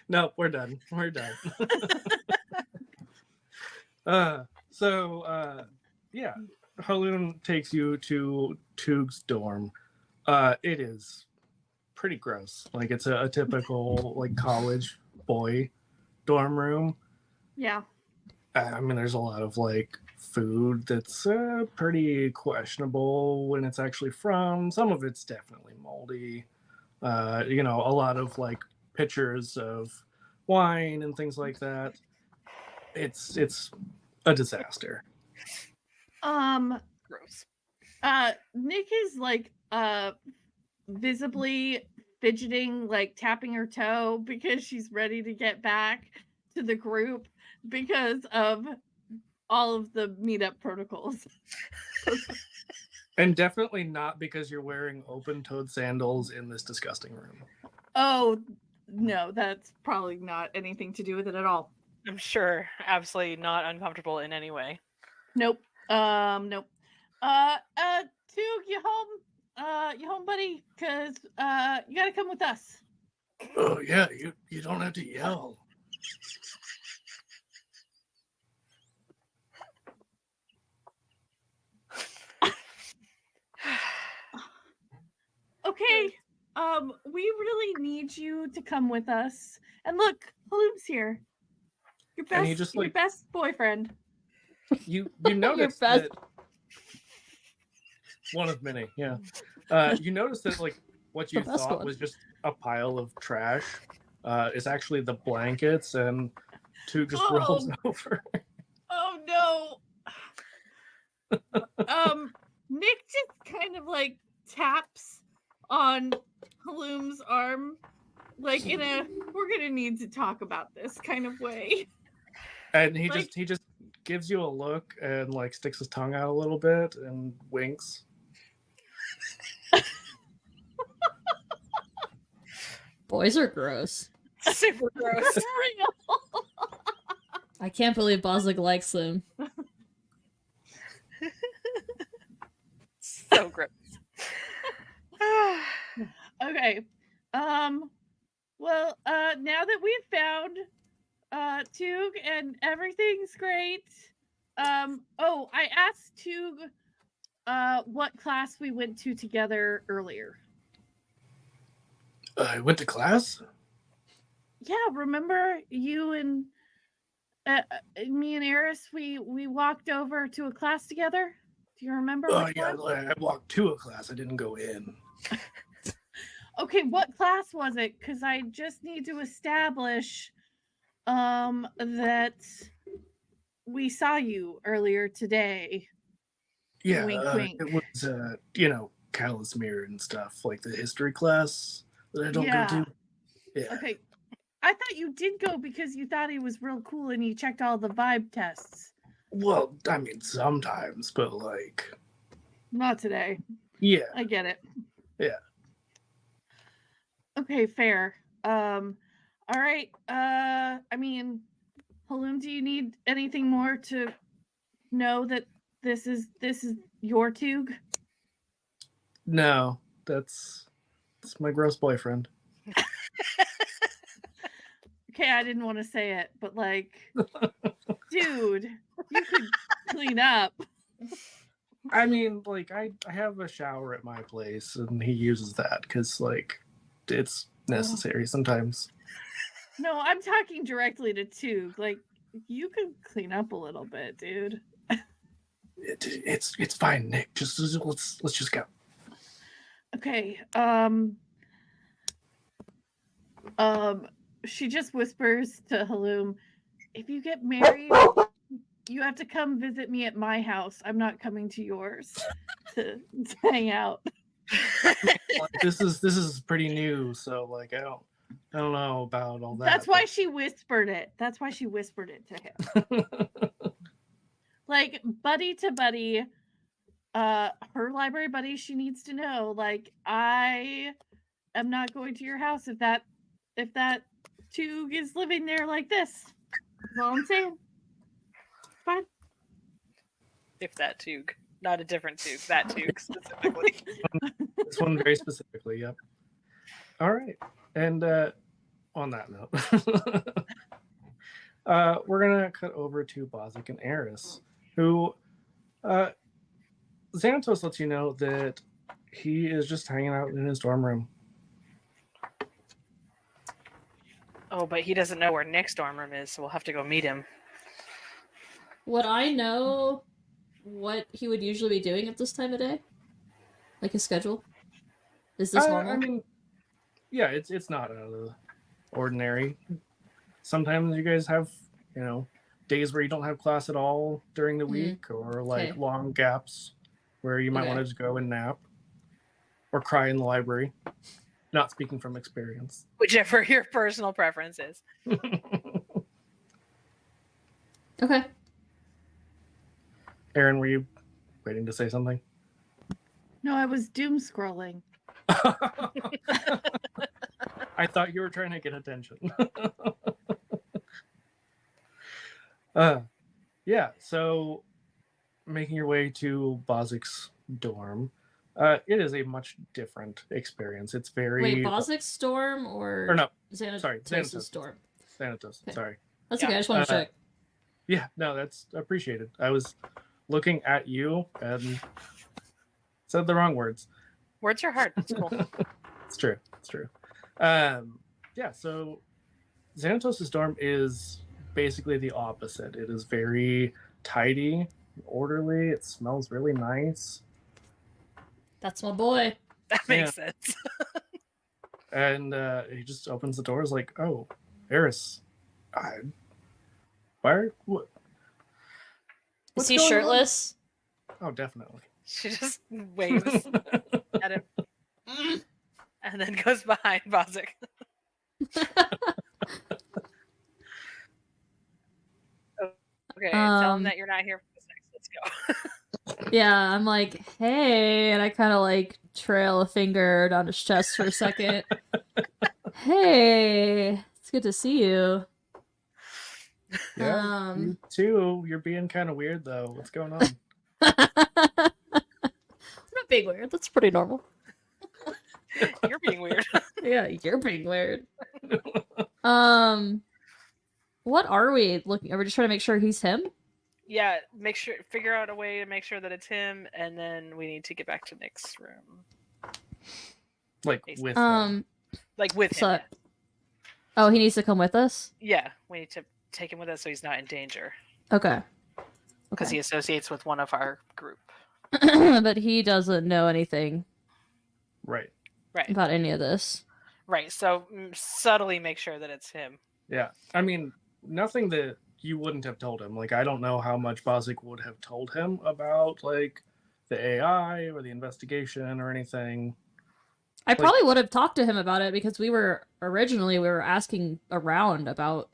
No, we're done. Yeah, Haloon takes you to Toog's dorm. It is pretty gross. Like, it's a typical like college boy dorm room. Yeah. I mean, there's a lot of like food that's pretty questionable when it's actually from. Some of it's definitely moldy. A lot of like pictures of wine and things like that. It's a disaster. Gross. Nick is like visibly fidgeting, like tapping her toe because she's ready to get back to the group because of all of the meetup protocols. And definitely not because you're wearing open-toed sandals in this disgusting room. Oh, no, that's probably not anything to do with it at all. I'm sure absolutely not uncomfortable in any way. Nope. Nope. Toog, you home, buddy? Cause you gotta come with us. Oh yeah, you don't have to yell. Okay. We really need you to come with us. And look, Haloon's here. Your best boyfriend. You notice that one of many, yeah. You notice that like what you thought was just a pile of trash is actually the blankets, and Toog just rolls over. Oh no. Nick just kind of like taps on Haloon's arm, like in a "we're gonna need to talk about this" kind of way. And he just gives you a look and like sticks his tongue out a little bit and winks. Boys are gross. Super gross. Real. I can't believe Bazak likes them. So gross. Okay. Well, now that we've found Toog and everything's great. I asked Toog what class we went to together earlier. I went to class? Yeah, remember you and me and Eris, we walked over to a class together? Do you remember? Oh yeah, I walked to a class. I didn't go in. Okay, what class was it? Because I just need to establish that we saw you earlier today. Yeah, wink, wink. It was Callous Mirror and stuff, like the history class that I don't go to. Yeah. Okay. I thought you did go because you thought he was real cool and you checked all the vibe tests. Well, I mean, sometimes, but like... Not today. Yeah. I get it. Yeah. Okay, fair. All right. I mean, Haloon, do you need anything more to know that this is your Toog? No, that's my gross boyfriend. okay, I didn't want to say it, but like, dude, you could clean up. I mean, like, I have a shower at my place, and he uses that because, like, it's necessary sometimes. No, I'm talking directly to Tug. Like, you could clean up a little bit, dude. It's fine, Nick. Just let's just go. Okay. She just whispers to Haloon, if you get married, you have to come visit me at my house. I'm not coming to yours to hang out. This is pretty new, so like I don't know about all that. That's why she whispered it. That's why she whispered it to him. Like, buddy to buddy, her library buddy, she needs to know, like, I am not going to your house if that Tug is living there like this. That's all I'm saying. Fine. If that Tug, not a different Tug, that Tug specifically. This one very specifically, yep. All right, and on that note, we're gonna cut over to Bazak and Eris, who Xanatos lets you know that he is just hanging out in his dorm room. Oh, but he doesn't know where Nick's dorm room is, so we'll have to go meet him. Would I know what he would usually be doing at this time of day? Like his schedule? Is this normal? I mean, yeah, it's not out of the ordinary. Sometimes you guys have, days where you don't have class at all during the week, or like long gaps where you might want to just go and nap or cry in the library. Not speaking from experience. Whichever your personal preference is. Okay. Aaron, were you waiting to say something? No, I was doom scrolling. I thought you were trying to get attention. Yeah, so making your way to Bazak's dorm, it is a much different experience. It's very... Wait, Bazak's storm or no, Xanatos' storm? Xanatos, Okay. sorry. That's okay, I just want to check. Yeah, no, that's appreciated. I was looking at you and said the wrong words. Words are hard. It's cool. It's true. Yeah, so Xanatos' dorm is basically the opposite. It is very tidy, orderly. It smells really nice. That's my boy. That makes sense. And he just opens the doors like, oh, Eris. What? Is he shirtless? On? Oh, definitely. She just waves at him. And then goes behind Bazak. Okay, tell him that you're not here for the sex. Let's go. Yeah, I'm like, hey, and I kind of like trail a finger down his chest for a second. Hey, it's good to see you. Yeah, you too. You're being kind of weird though. What's going on? I'm not being weird. That's pretty normal. You're being weird. Yeah, you're being weird. What are we looking? Are we just trying to make sure he's him? Yeah, figure out a way to make sure that it's him, and then we need to get back to Nick's room. Like with him. Like with him. Oh, he needs to come with us? Yeah, we need to take him with us so he's not in danger. Okay. Because he associates with one of our group. But he doesn't know anything. Right. About any of this. Right, so subtly make sure that it's him. Yeah, I mean, nothing that you wouldn't have told him. Like, I don't know how much Bazak would have told him about, like, the AI or the investigation or anything. I probably would have talked to him about it because we were asking around about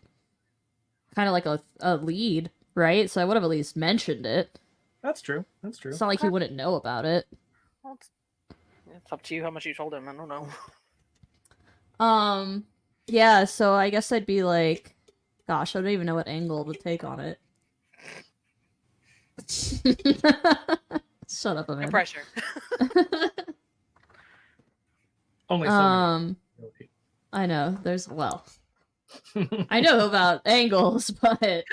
kind of like a lead, right? So I would have at least mentioned it. That's true. It's not like he wouldn't know about it. Well, it's up to you how much you told him. I don't know. Yeah, so I guess I'd be like, gosh, I don't even know what angle to take on it. Shut up, Amanda. No pressure. Only some. I know. I know about angles, but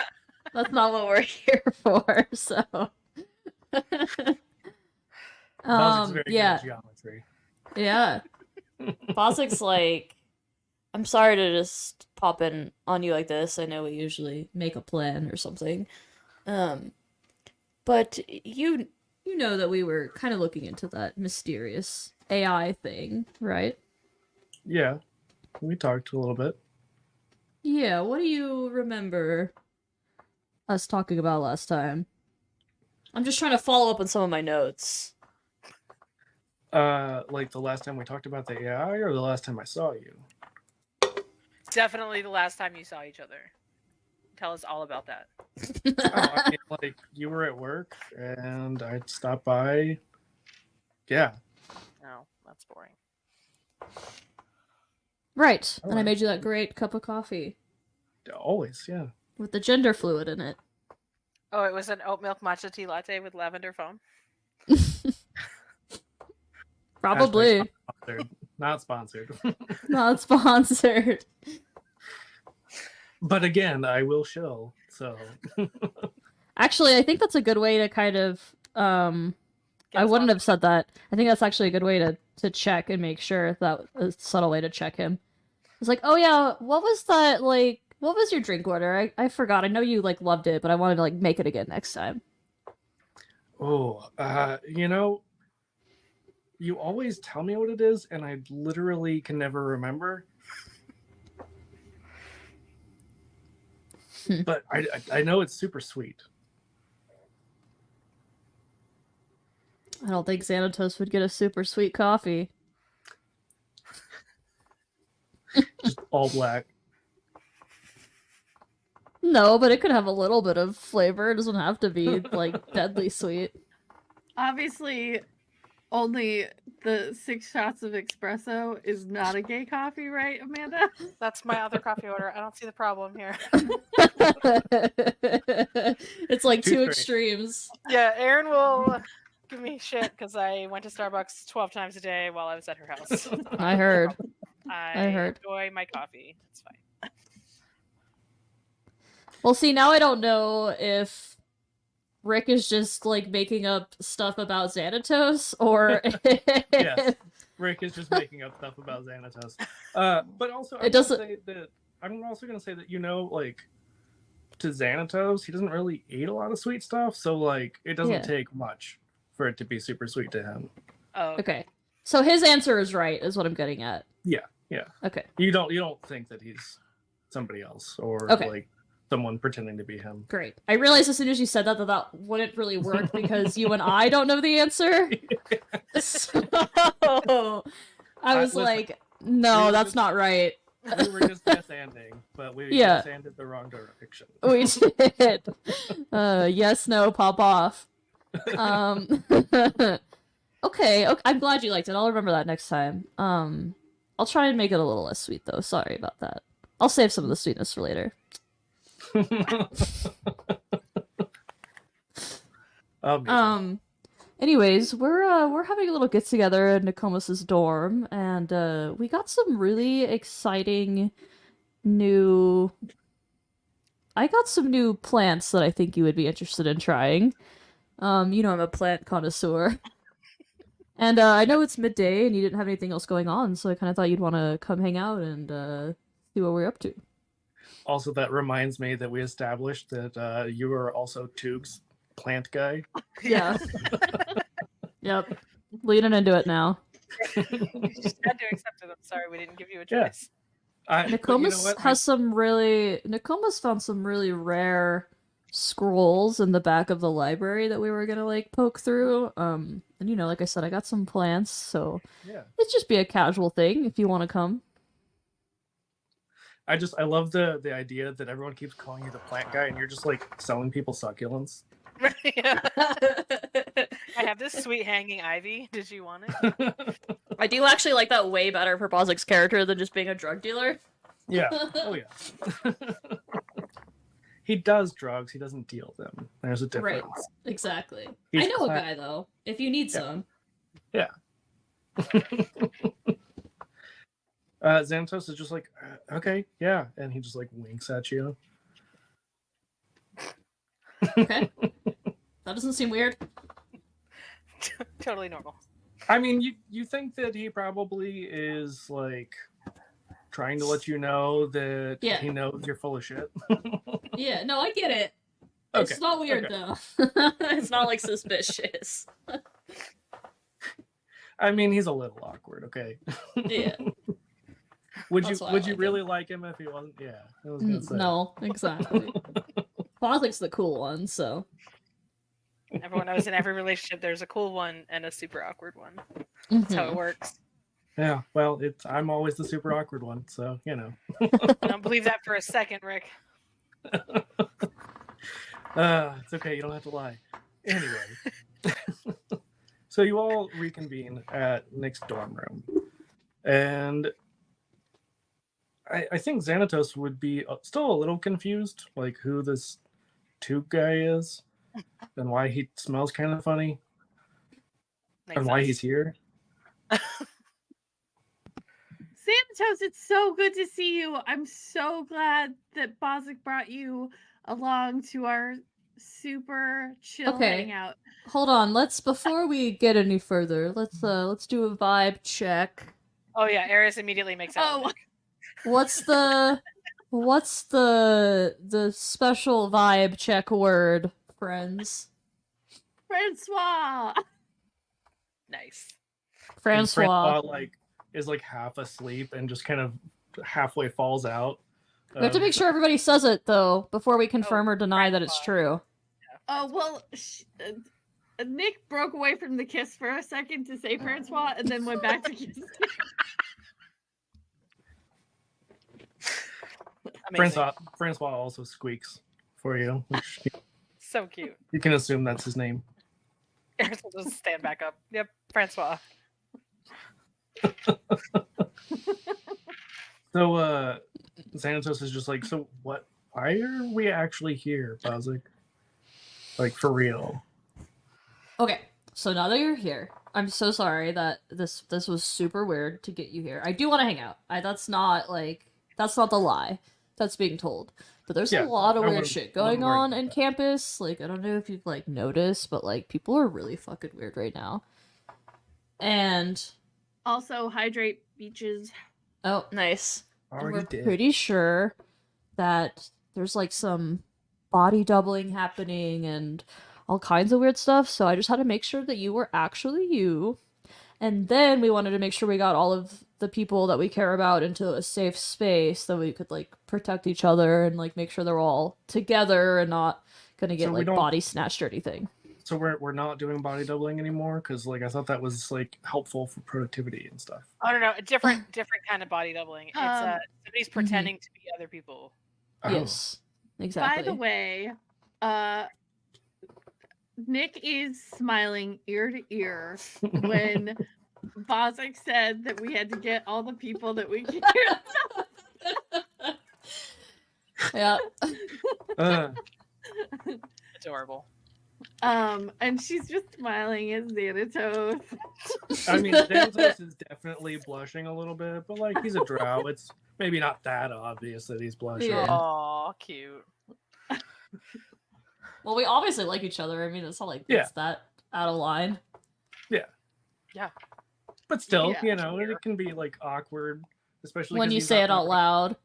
that's not what we're here for. So, Bazak's very good yeah, at geometry. yeah. Bazak's like, I'm sorry to just pop in on you like this. I know we usually make a plan or something. But you know that we were kind of looking into that mysterious AI thing, right? Yeah, we talked a little bit. Yeah, what do you remember us talking about last time? I'm just trying to follow up on some of my notes. Like the last time we talked about the AI, or the last time I saw you? Definitely the last time you saw each other. Tell us all about that. Oh, I mean, like you were at work and I stopped by. Yeah. No, that's boring. Right, and I Alright. made you that great cup of coffee Always, yeah. with the gender fluid in it. Oh, it was an oat milk matcha tea latte with lavender foam. Probably Sponsored. Not sponsored. not sponsored. But again, I will show. So Actually, I think that's a good way to kind of I wouldn't have said that. I think that's actually a good way to check and make sure that a subtle way to check him. It's like, oh yeah, what was that like? What was your drink order? I forgot. I know you like loved it, but I wanted to like make it again next time. you know, you always tell me what it is, and I literally can never remember. But I know it's super sweet. I don't think Xanatos would get a super sweet coffee. Just all black. No, but it could have a little bit of flavor. It doesn't have to be like deadly sweet. Obviously, only the 6 shots of espresso is not a gay coffee, right, Amanda? That's my other coffee order. I don't see the problem here. It's like Too two straight. extremes. Yeah, Erin will give me shit because I went to Starbucks 12 times a day while I was at her house. I heard. I heard. enjoy my coffee. It's fine. Well, see, now I don't know if Rick is just like making up stuff about Xanatos or Yes. Rick is just making up stuff about Xanatos. But also, It doesn't- I'm also going to say that, like, to Xanatos, he doesn't really eat a lot of sweet stuff, so, like, it doesn't Yeah. take much for it to be super sweet to him. Oh, Okay. So his answer is right, is what I'm getting at. Yeah. Okay. You don't think that he's somebody else, or, Okay. like, someone pretending to be him. Great. I realized as soon as you said that wouldn't really work because you and I don't know the answer. So I was Listen, like, no, we were that's just- not right. We were just yes-anding, but we Yeah. yes-anded the wrong direction. We did. Yes, no, pop off. Okay, I'm glad you liked it. I'll remember that next time. I'll try and make it a little less sweet though. Sorry about that. I'll save some of the sweetness for later. Amazing. Anyways, we're having a little get together in Nokomis's dorm, and we got some really exciting new. I got some new plants that I think you would be interested in trying. I'm a plant connoisseur, and I know it's midday and you didn't have anything else going on, so I kind of thought you'd want to come hang out and see what we're up to. Also, that reminds me that we established that you are also Tug's plant guy. Yeah. Yep. Leading into it now. You just had to accept it. I'm sorry we didn't give you a Yeah. choice. But you know Nokomis what? has Nokomis found some really rare scrolls in the back of the library that we were gonna like poke through. And like I said, I got some plants, so Yeah. it'd just be a casual thing if you want to come. I love the idea that everyone keeps calling you the plant guy, and you're just like selling people succulents. I have this sweet hanging ivy. Did you want it? I do actually like that way better for Bazak's character than just being a drug dealer. Yeah. Oh yeah. He does drugs. He doesn't deal them. There's a difference. Right. Exactly. He's I know a cla- guy though. If you need Yeah. some. Xanatos is just like, okay, yeah, and he just like winks at you. Okay. That doesn't seem weird. Totally normal. I mean, you think that he probably is like trying to let you know that he knows you're full of shit. Yeah, no, I get it. Okay. It's not weird though. It's not like suspicious. I mean, he's a little awkward. Okay. Yeah. Would That's you why I would you like really like him if he wasn't? Yeah, I was gonna say. No, exactly. Bazak's the cool one, so. Everyone knows in every relationship there's a cool one and a super awkward one. That's how it works. Yeah, well, I'm always the super awkward one, so you know. I don't believe that for a second, Rick. It's okay, you don't have to lie. Anyway, so you all reconvene at Nick's dorm room, and I think Xanatos would be still a little confused, like who this Took guy is, and why he smells kind of funny, and why he's here. Xanatos, it's so good to see you. I'm so glad that Bazak brought you along to our super chill hangout. Hold on, before we get any further, let's do a vibe check. Oh yeah, Eris immediately makes out. What's the special vibe check word, friends? Francois. Nice. Francois is like half asleep and just kind of halfway falls out. We have to make sure everybody says it though before we confirm or deny that it's true. Oh well, Nick broke away from the kiss for a second to say Francois, and then went back to kissing. Francois also squeaks for you. Which so cute. You can assume that's his name. Eris will just stand back up. Yep, Francois. So, Xanatos is just like, so what? Why are we actually here, Bazak? Like, for real. Okay, so now that you're here, I'm so sorry that this was super weird to get you here. I do want to hang out. That's not the lie that's being told. But there's a lot of weird shit going on in campus. Like, I don't know if you've noticed, but people are really fucking weird right now. And also hydrate beaches. Oh, nice. We're pretty sure that there's some body doubling happening and all kinds of weird stuff. So I just had to make sure that you were actually you. And then we wanted to make sure we got all of the people that we care about into a safe space so we could protect each other and make sure they're all together and not gonna get body snatched or anything. So we're not doing body doubling anymore because I thought that was helpful for productivity and stuff. Oh no, a different kind of body doubling. It's somebody's pretending to be other people. Oh. Yes, exactly. By the way, Nick is smiling ear to ear when Bazak said that we had to get all the people that we care about. Yeah. Adorable. And she's just smiling at Xanatos. I mean, Xanatos is definitely blushing a little bit, but he's a drow. It's maybe not that obvious that he's blushing. Aw, cute. Well, we obviously like each other. I mean, it's not it's that out of line. Yeah. Yeah. But still, it can be awkward, especially when you say it out loud.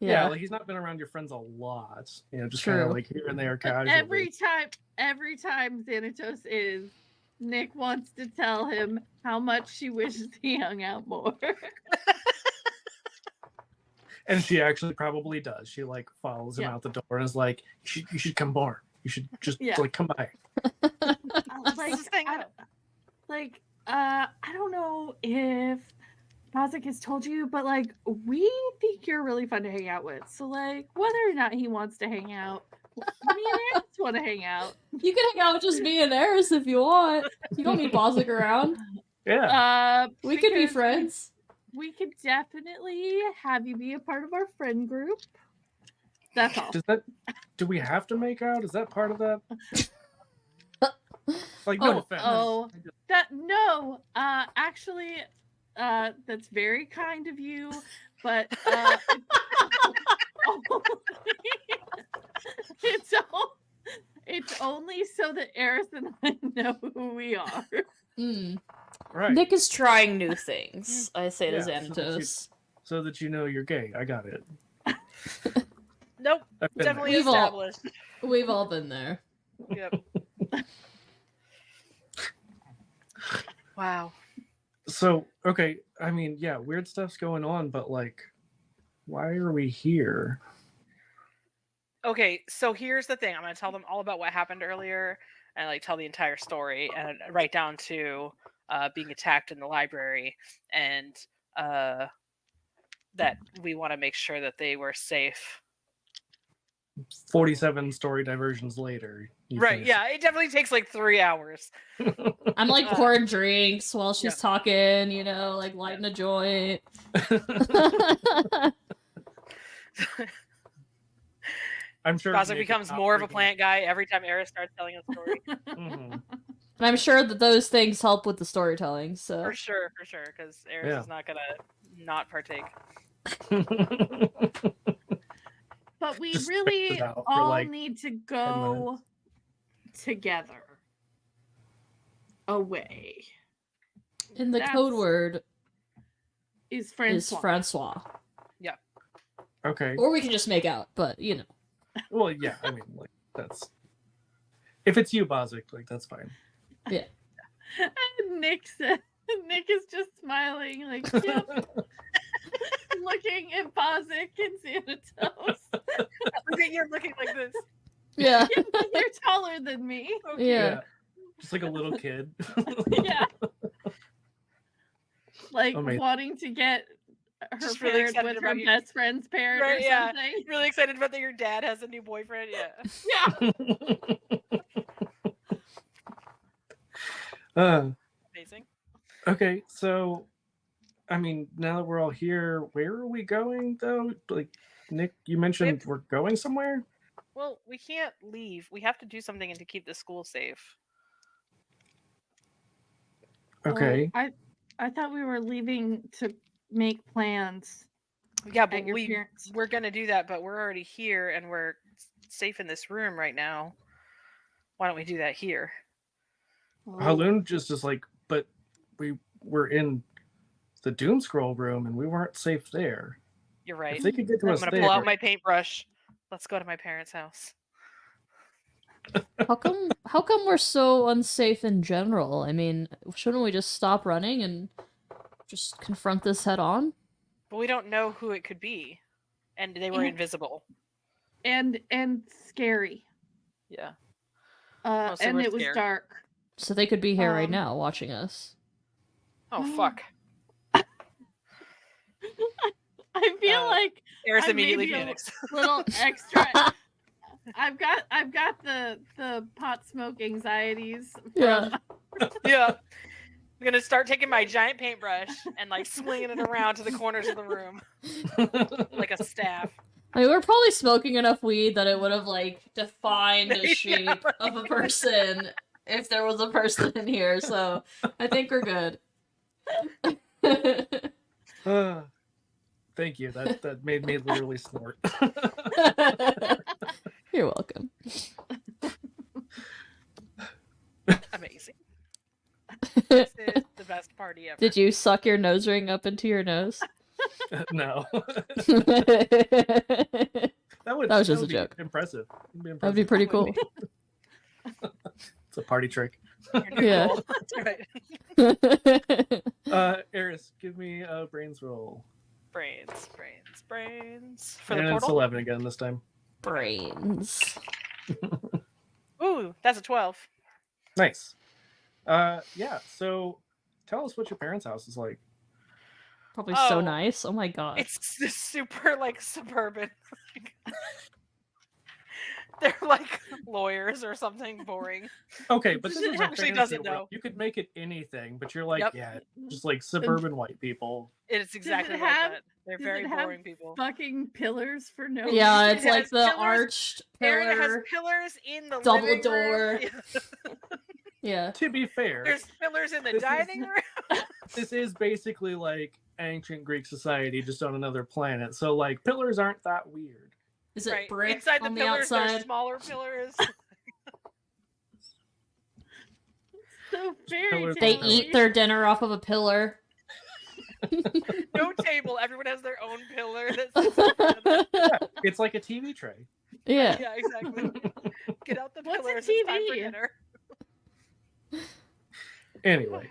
Yeah, he's not been around your friends a lot. Just kind of here and there casually. Every time Xanatos is, Nick wants to tell him how much she wishes he hung out more. And she actually probably does. She follows him out the door and is like, you should come more. You should just come by. I don't know if Bazak has told you, but we think you're really fun to hang out with. So whether or not he wants to hang out, me and Eris want to hang out. You can hang out with just me and Eris if you want. You don't need Bazak around. Yeah. We could be friends. We could definitely have you be a part of our friend group. That's all. Do we have to make out? Is that part of that? No offense. Actually, that's very kind of you, but it's only so that Eris and I know who we are. Right. Nick is trying new things. I say to Yeah, Xanatos. So that you know you're gay. I got it. Nope. I've been Definitely We've all- established. We've all been there. Yep. Wow. So, okay, I mean, yeah, weird stuff's going on, but like, why are we here? Okay, so here's the thing. I'm gonna tell them all about what happened earlier, and like tell the entire story, and right down to being attacked in the library, and that we want to make sure that they were safe. 47 story diversions later. Right? finish. Yeah, it definitely takes like 3 hours. I'm like pouring drinks while she's talking, you know, like lighting a joint. I'm sure Bazak Nick becomes is not more of a freaking plant guy every time Eris starts telling a story. Mhm. And I'm sure that those things help with the storytelling, so. For sure, because Eris is not gonna not partake. But we Just really spit it out for, all like, need to go together. Away. And the code word is is Francois. Yeah. Okay. Or we can just make out, but you know. Well, yeah, I mean, like, that's. If it's you, Bazak, like, that's fine. Yeah. And Nick is just smiling, like, yep. Looking at Bazak and Xanatos. Look at you looking like this. Yeah. You're taller than me. Okay. Yeah. Just like a little kid. Yeah. Like Amazing. wanting to get her Just really paired excited with her about your- best friend's parent Right, or yeah. something. Really excited about that your dad has a new boyfriend. Yeah. Yeah. Amazing. Okay, so, I mean, now that we're all here, where are we going, though? Like, Nick, you mentioned we're going somewhere? Well, we can't leave. We have to do something to keep the school safe. Okay. Well, I thought we were leaving to make plans. Yeah, at but your parents'. we're gonna do that, but we're already here and we're safe in this room right now. Why don't we do that here? Haloon just is like, but we were in the Doom Scroll room and we weren't safe there. You're right. If they could get to I'm us gonna there. pull out my paintbrush. Let's go to my parents' house. How come we're so unsafe in general? I mean, shouldn't we just stop running and just confront this head on? But we don't know who it could be. And they were invisible. And scary. Yeah. And we're it was scared. dark. So they could be here right Um, now watching us. Oh fuck. I feel like Eris I'm immediately maybe a panics. little extra. I've got the pot smoke anxieties. Yeah. Yeah. I'm gonna start taking my giant paintbrush and like swinging it around to the corners of the room. Like a staff. I mean, we're probably smoking enough weed that it would have, like, defined the shape of a person if there was a person in here, so I think we're good. Thank you. That made me literally snort. You're welcome. Amazing. This is the best party ever. Did you suck your nose ring up into your nose? No. That That was just a be joke. Impressive. would be pretty cool. It's a party trick. Yeah. Cool. That's right. Eris, give me a brains roll. Brains. For And the it's portal? 11 again this time. Brains. Ooh, that's a 12. Nice. Yeah, so tell us what your parents' house is like. Probably so Oh. nice. Oh my god. It's this super like suburban. They're like lawyers or something boring. Okay, but this It is a actually fantasy doesn't world. know. You could make it anything, but you're like, Yep. yeah, just like suburban white people. It's exactly like have- that. They're does very it have boring people. Fucking pillars for no Yeah, reason. it's It like has the pillars. arched Area has pillar. pillars in the double living door. room. Yeah. To be fair, There's pillars in the This is- dining room. this is basically like ancient Greek society, just on another planet. So like pillars aren't that weird. Is it Right. brick Inside the on the pillars, outside? there's smaller pillars. So very Pillars They and eat their dinner off of a pillar. No table. Everyone has their own pillar. That sits in front of them. Yeah, it's like a TV tray. Yeah. Yeah, exactly. Get out the What's a pillars. It's time for TV? dinner. Anyway.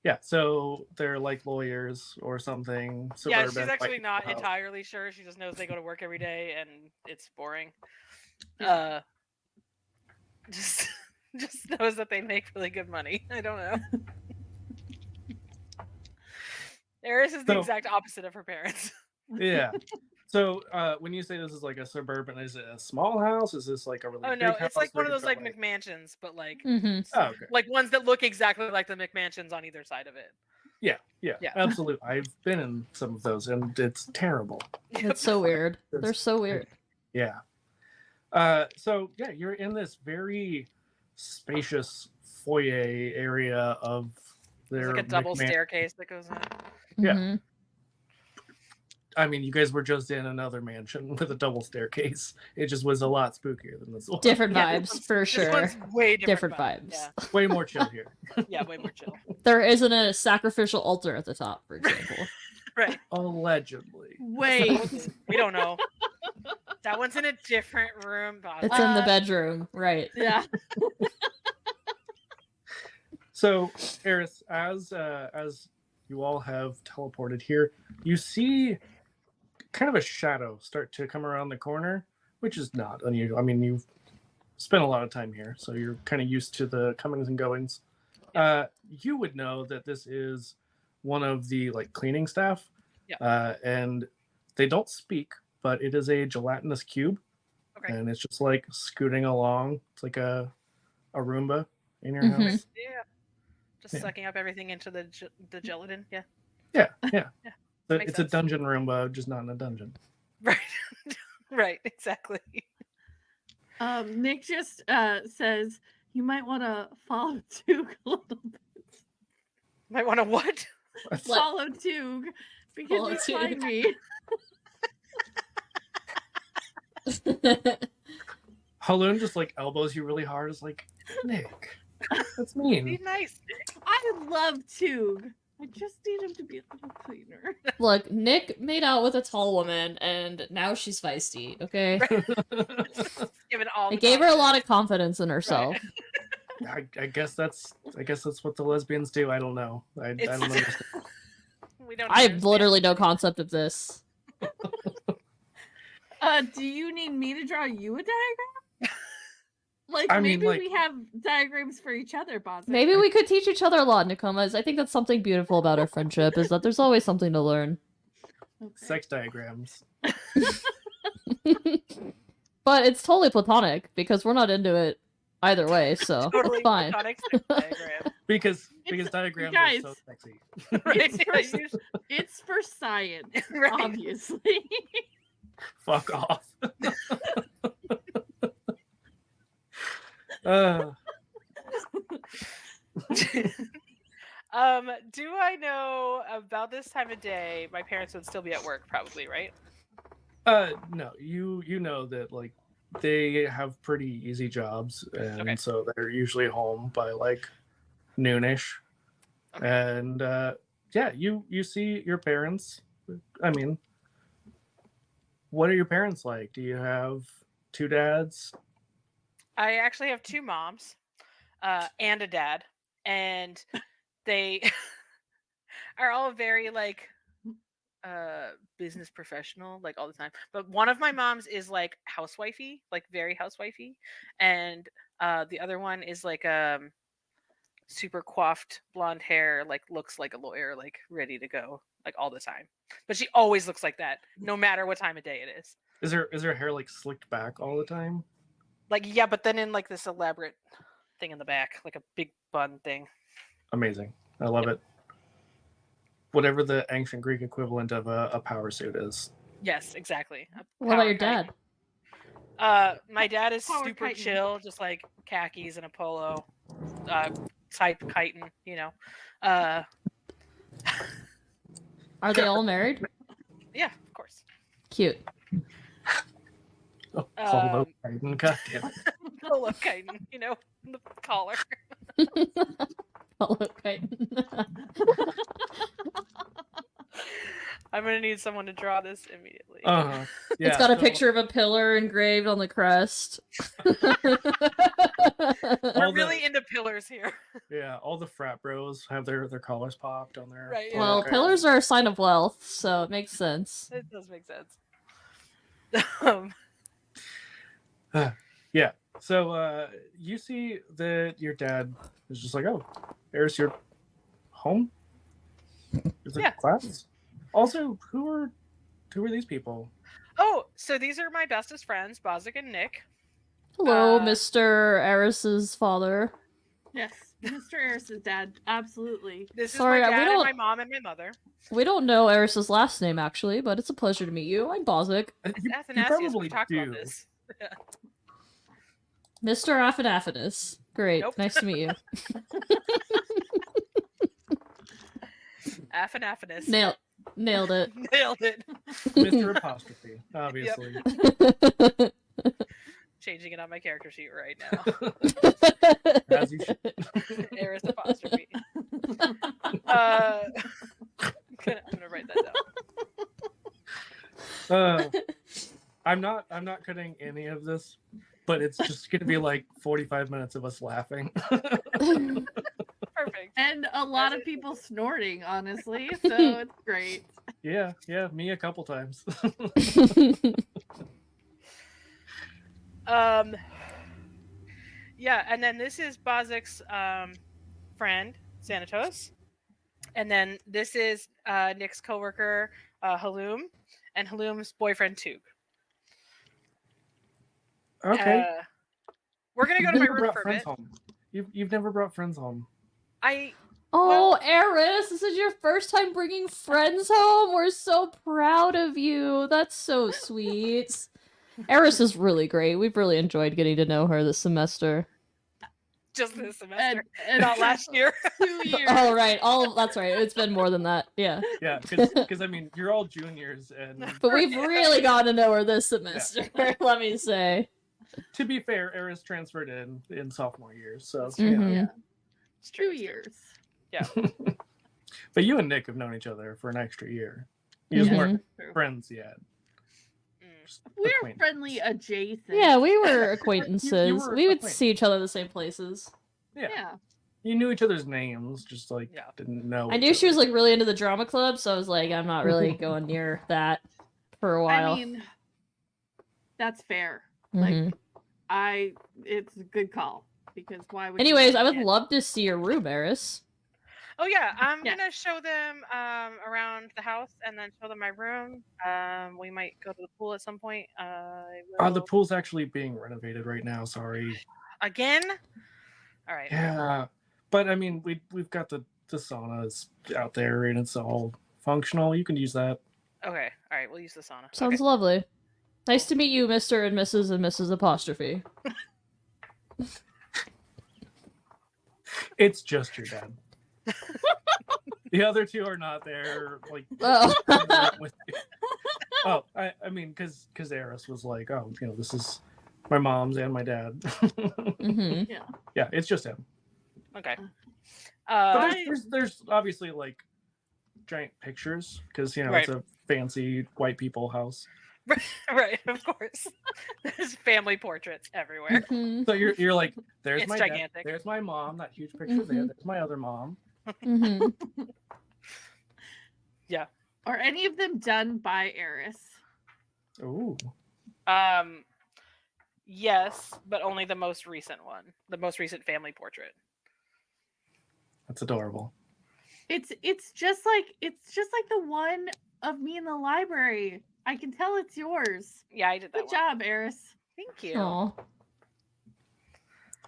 Yeah, so they're like lawyers or something. Yeah, she's suburban, actually like, not house. entirely sure. She just knows they go to work every day and it's boring. Just knows that they make really good money. I don't know. Eris is the So- exact opposite of her parents. Yeah. So when you say this is like a suburban, is it a small house? Is this like a really Oh big no, house? it's like one of Or is those it, like McMansions, but like Mm-hmm. Oh, okay. like ones that look exactly like the McMansions on either side of it. Yeah, Yeah. absolutely. I've been in some of those, and it's terrible. It's so weird. They're so weird. Yeah. So yeah, you're in this very spacious foyer area of There's their like a double McMahon- staircase that goes in. Yeah. Mhm. I mean, you guys were just in another mansion with a double staircase. It just was a lot spookier than this one. Different Yeah, vibes for This sure. one's way Different vibe. vibes. Way more chill here. Yeah, way more chill. There isn't a sacrificial altar at the top, for example. Right. Allegedly. Wait. We don't know. That one's in a different room. Bob. It's in the bedroom, right? Yeah. So, Eris, as you all have teleported here, you see kind of a shadow start to come around the corner, which is not unusual. I mean, you've spent a lot of time here, so you're kind of used to the comings and goings. You would know that this is one of the like cleaning staff, and they don't speak, but it is a gelatinous cube, Okay. and it's just like scooting along. It's like a Roomba in your Mhm. house. Yeah. Just Yeah. sucking up everything into the gelatin. Yeah. Yeah. So Makes it's a sense. dungeon Roomba, just not in a dungeon. Right. Right. Exactly. Nick just says you might want to follow Toog a little bit. Might want to what? Follow Toog because Follow you Toog. find me. Haloon just like elbows you really hard. It's like, Nick, that's Be mean. nice. I love Toog. I just need him to be a little cleaner. Look, Nick made out with a tall woman, and now she's feisty. Okay, Give it all. I the gave her a confidence. lot of confidence in herself. I guess that's what the lesbians do. I don't know. I don't understand. We don't. I have understand. literally no concept of this. Do you need me to draw you a diagram? Like I mean, maybe like- we have diagrams for each other, Bazak. Maybe we could teach each other a lot, Nikomas. I think that's something beautiful about our friendship, is that there's always something to learn. Okay. Sex diagrams. But it's totally platonic, because we're not into it either way, so Totally it's fine. platonic sex diagram. Because It's- diagrams guys. are so sexy. Right. It's for science, Right. obviously. Fuck off. Do I know about this time of day? My parents would still be at work, probably, right? No, you know that like they have pretty easy jobs, and Okay. so they're usually home by like noonish. Okay. And yeah, you see your parents. I mean, what are your parents like? Do you have two dads? I actually have two moms, and a dad, and they are all very like business professional, like all the time. But one of my moms is like housewifey, like very housewifey, and the other one is like super coiffed blonde hair, like looks like a lawyer, like ready to go, like all the time. But she always looks like that, no matter what time of day it is. Is her hair like slicked back all the time? Like yeah, but then in like this elaborate thing in the back, like a big bun thing. Amazing. I love it. Whatever the ancient Greek equivalent of a power suit is. Yes, exactly. A What about power your dad? kite. My dad is Power super chitin. chill, just like khakis and a polo, side chitin, Are they all married? Yeah, of course. Cute. Oh, Polo Titan, God damn it. Polo chitin, the collar. Polo chitin. I'm gonna need someone to draw this immediately. Yeah, It's got a picture of a pillar engraved on the crest. We're really into pillars here. Yeah, all the frat bros have their collars popped on their. Right, Well, Okay. pillars are a sign of wealth, so it makes sense. It does make sense. Yeah. So you see that your dad is just like, oh, Eris, you're home? Is it Yeah. class? Also, who are these people? Oh, so these are my bestest friends, Bazak and Nick. Hello, Mr. Eris's father. Yes, Mr. Eris's dad. Absolutely. This Sorry, is my we dad don't- and my mom and my mother. We don't know Eris's last name, actually, but it's a pleasure to meet you. I'm Bazak. You Athanasius, probably we talked do. about this. Mr. Athanasius. Great. Nope. Nice to meet you. Athanasius. Nailed it. Nailed it. Mr. Apostrophe, obviously. Changing it on my character sheet right now. As you should. Eris apostrophe. I'm gonna write that down. I'm not cutting any of this, but it's just gonna be like 45 minutes of us laughing. Perfect. And a lot of people snorting, honestly, so it's great. Yeah, me a couple times. Yeah, and then this is Bazak's friend, Xanatos. And then this is Nick's coworker, Haloon, and Haloon's boyfriend, Tug. Okay. We're gonna go to my room for a bit. Home. You've never brought friends home. Oh, Eris, this is your first time bringing friends home. We're so proud of you. That's so sweet. Eris is really great. We've really enjoyed getting to know her this semester. Just this semester, And not last year. 2 years. Oh, right. That's right. It's been more than that. Yeah. Yeah, because I mean, you're all juniors, and But we've really gotten to know her this semester, let me say. to be fair, Eris transferred in sophomore year, so Mhm. Yeah. It's true. 2 years. Yeah. But you and Nick have known each other for an extra year. You just weren't True. friends yet. Just We're acquaintances. friendly adjacent. Yeah, we were acquaintances. You were we would acquaintances. see each other the same places. Yeah. You knew each other's names, just like Yeah. didn't know. I each knew she was other. like really into the drama club, so I was like, I'm not really going near that for a while. I mean, that's fair. Mhm. It's a good call because why would? you Anyways, I want would it? love to see your room, Eris. Oh yeah, I'm Yeah. gonna show them around the house and then show them my room. We might go to the pool at some point. The pool's actually being renovated right now. Sorry. Again. All right. Yeah, but I mean, we've got the saunas out there, and it's all functional. You can use that. Okay. All right. We'll use the sauna. Sounds Okay. lovely. Nice to meet you, Mr. and Mrs. Apostrophe. It's just your dad. The other two are not there. Like, Oh. with you. Oh, I mean, because Eris was like, oh, this is my mom's and my dad. Mhm. Yeah, it's just him. Okay. But there's obviously like giant pictures because Right. it's a fancy white people house. Right. Of course. There's family portraits everywhere. Mhm. So you're like, there's It's my gigantic. dad, there's my mom, that huge picture there. Mhm. There's my other mom. Mhm. Are any of them done by Eris? Ooh. Yes, but only the most recent one. The most recent family portrait. That's adorable. It's just like the one of me in the library. I can tell it's yours. Yeah, I did that Good one. job, Eris. Thank you. Aw.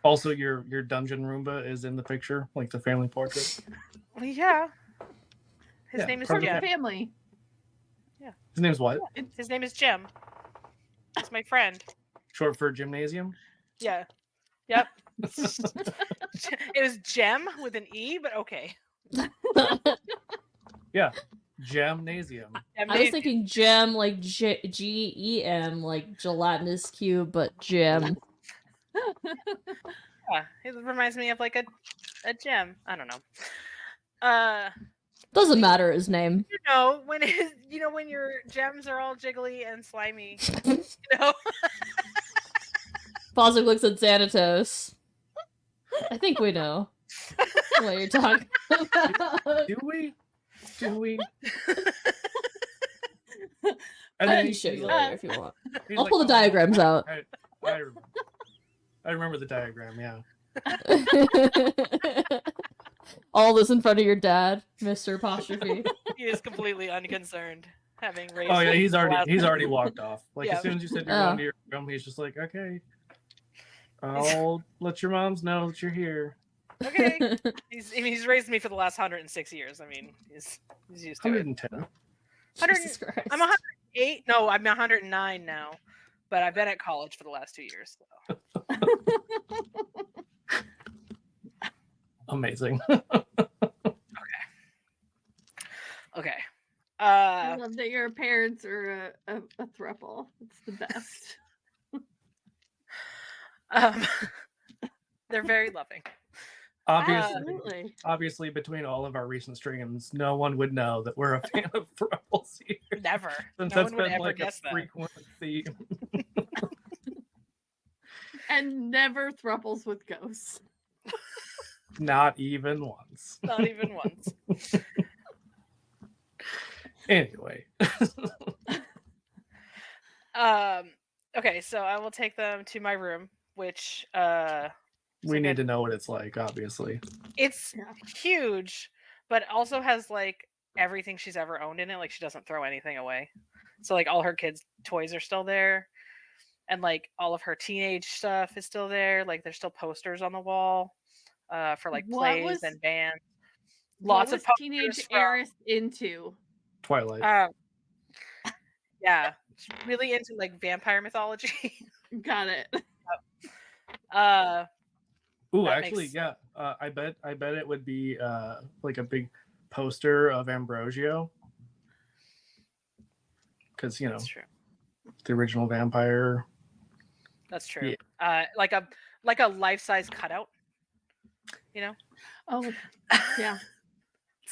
Also, your dungeon Roomba is in the picture, like the family portrait. Well, yeah. His Yeah, name is part of From the the Jim. family. His name's what? His name is Jim. He's my friend. Short for gymnasium? Yeah. Yep. It was gem with an E, but okay. Yeah, Gemnasium. I was thinking gem, like GEM, like gelatinous cube, but gem. Yeah, it reminds me of like a gem. I don't know. Doesn't matter his name. You know when when your gems are all jiggly and slimy. You know. Bazak looks at Xanatos. I think we know what you're talking about. Do we? I then can show he's you like- later if you want. he's I'll like, pull the "Oh, diagrams out. I remember the diagram. Yeah. All this in front of your dad, Mr. Apostrophe. He is completely unconcerned, having raised. Oh yeah, him he's for the last- already walked off. Like Yeah. as soon as you said you're Oh. going to your room, he's just like, okay, I'll let your moms know that you're here. Okay. He's raised me for the last 106 years. I mean, he's used to it. 110. 100 Jesus Christ. I'm 108. No, I'm 109 now, but I've been at college for the last 2 years. So. Amazing. Okay. I love that your parents are a throuple. It's the best. They're very loving. Obviously, between all of our recent streams, no one would know that we're a fan of thruples here. Never. Since No that's one would been ever like guess a that. frequent theme. And never thruples with ghosts. Not even once. Not even once. Anyway. Okay, so I will take them to my room, which We need to know what it's like, obviously. it's Yeah. huge, but also has like everything she's ever owned in it. Like she doesn't throw anything away. So like all her kids' toys are still there. And like all of her teenage stuff is still there. Like there's still posters on the wall for like What plays was- and bands. What Lots of was posters teenage from- Eris into? Twilight. Yeah, she's really into like vampire mythology. Got it. Ooh, that actually, makes- yeah. I bet it would be like a big poster of Ambrosio. Because, you know, That's true. the original vampire. That's true. Like a life-size cutout. You know? Oh, yeah.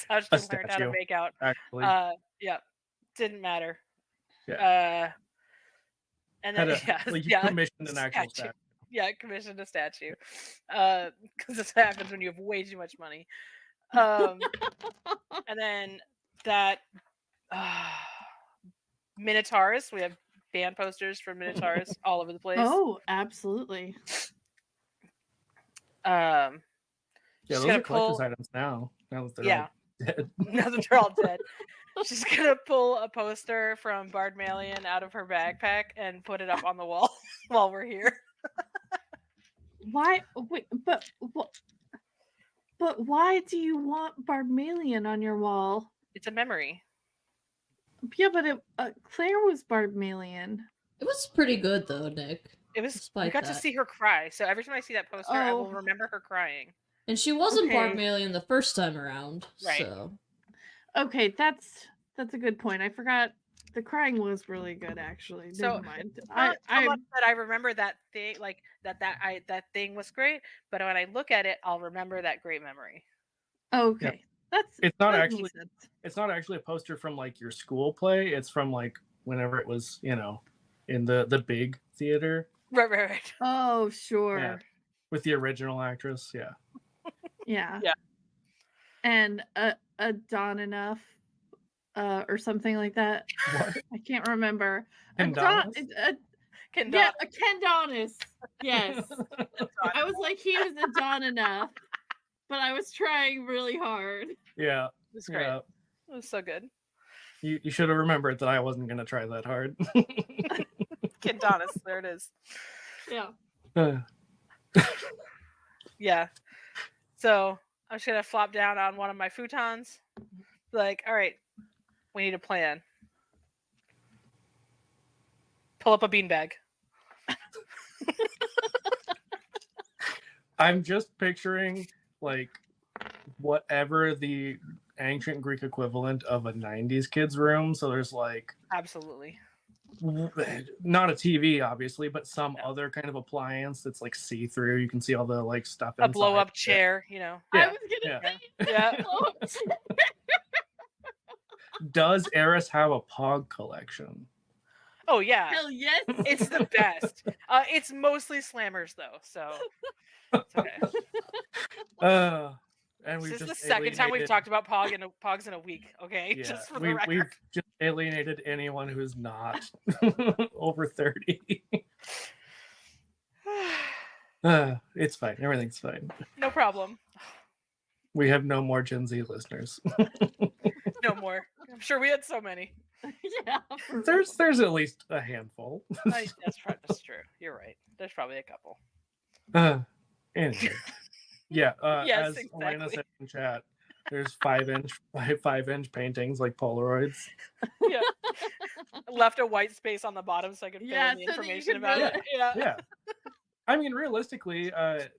That's how she learned how to statue. make out. Actually. Yeah. Didn't matter. Yeah. And then you commissioned an actual statue. Yeah, commissioned a statue. Because this happens when you have way too much money. And then that Minotaurus. We have band posters for Minotaurus all over the place. Oh, absolutely. Yeah, she's those gonna are collector's pull- items now. Now that they're Yeah. all dead. Now that they're all dead. She's gonna pull a poster from Bardmalion out of her backpack and put it up on the wall while we're here. Why? Wait, but why do you want Bardmalion on your wall? It's a memory. Yeah, but Claire was Bardmalion. It was pretty good though, Nick. It was. We Despite got to that. see her cry. So every time I see that poster, I will Oh. remember her crying. And she wasn't Okay. Bardmalion the first time around. Right. So Okay, that's a good point. I forgot the crying was really good actually. So, Never mind. Not so I much that I remember that thing, like that thing was great. But when I look at it, I'll remember that great memory. okay. That's It's not that actually- makes sense. It's not actually a poster from like your school play. It's from like whenever it was, you know, in the big theater Right. Oh, sure. with the original actress. Yeah. Yeah. Yeah. And a Don enough or something like that. What? I can't remember. Adonis? Yeah, a Kendonis. Yes. I was like, he was a Don enough, but I was trying really hard. Yeah. It was great. Yeah. It was so good. You should have remembered that I wasn't gonna try that hard. Kendonis, there it is. Yeah. Yeah. So I'm just gonna flop down on one of my futons. Like, all right, we need a plan. Pull up a beanbag. I'm just picturing like whatever the ancient Greek equivalent of a 90s kids room. So there's like Absolutely. not a TV, obviously, but some No. other kind of appliance that's like see-through. You can see all the like stuff A inside. blow-up chair, you know. I Yeah, was gonna yeah. say Yeah. blow-up chair. Does Eris have a Pog collection? Oh yeah. Hell yes. It's the best. It's mostly slammers though, so it's okay. And This we've is the just second time we've alienated- talk about Pogs in a week, okay? Yeah, Just for the record. we've just alienated anyone who's not over 30. It's fine. Everything's fine. No problem. We have no more Gen Z listeners. No more. I'm sure we had so many. Yeah. for real. There's at least a handful. That's true. You're right. There's probably a couple. Anyway. Yeah, Yes, as Elena exactly. said in chat, there's 5-inch paintings like Polaroids. Yeah. Left a white space on the bottom so I could fill Yeah, in the so that you information could about write it. Yeah. Yeah. I mean, realistically, I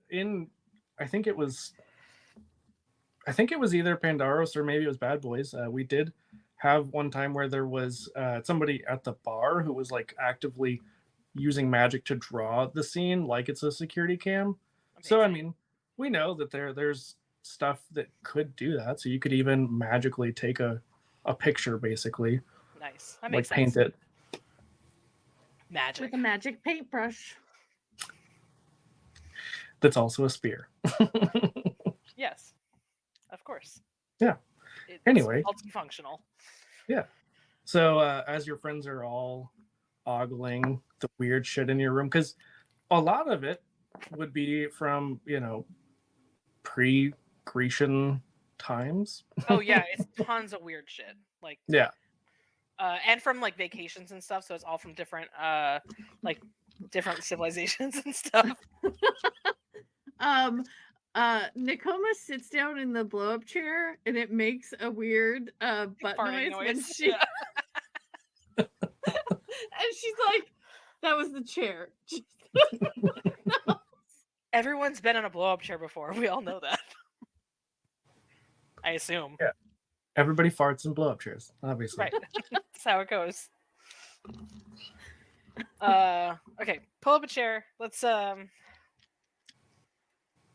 think it was either Pandaros or maybe it was Bad Boys. We did have one time where there was somebody at the bar who was like actively using magic to draw the scene like it's a security cam. So I mean, we know that there's stuff that could do that. So you could even magically take a picture, basically, Nice. That like makes paint sense. it. Magic. With a magic paintbrush. That's also a spear. Yes. Of course. Yeah. It's Anyway. multifunctional. So as your friends are all ogling the weird shit in your room, because a lot of it would be from, pre-Grecian times. Oh yeah, it's tons of weird shit. Like Yeah. And from like vacations and stuff, so it's all from different different civilizations and stuff. Nakoma sits down in the blow-up chair and it makes a weird butt Farting noise when she Yeah. and she's like, that was the chair. Everyone's been in a blow-up chair before. We all know that. I assume. Yeah. Everybody farts in blow-up chairs, obviously. Right. That's how it goes. Okay, pull up a chair. Let's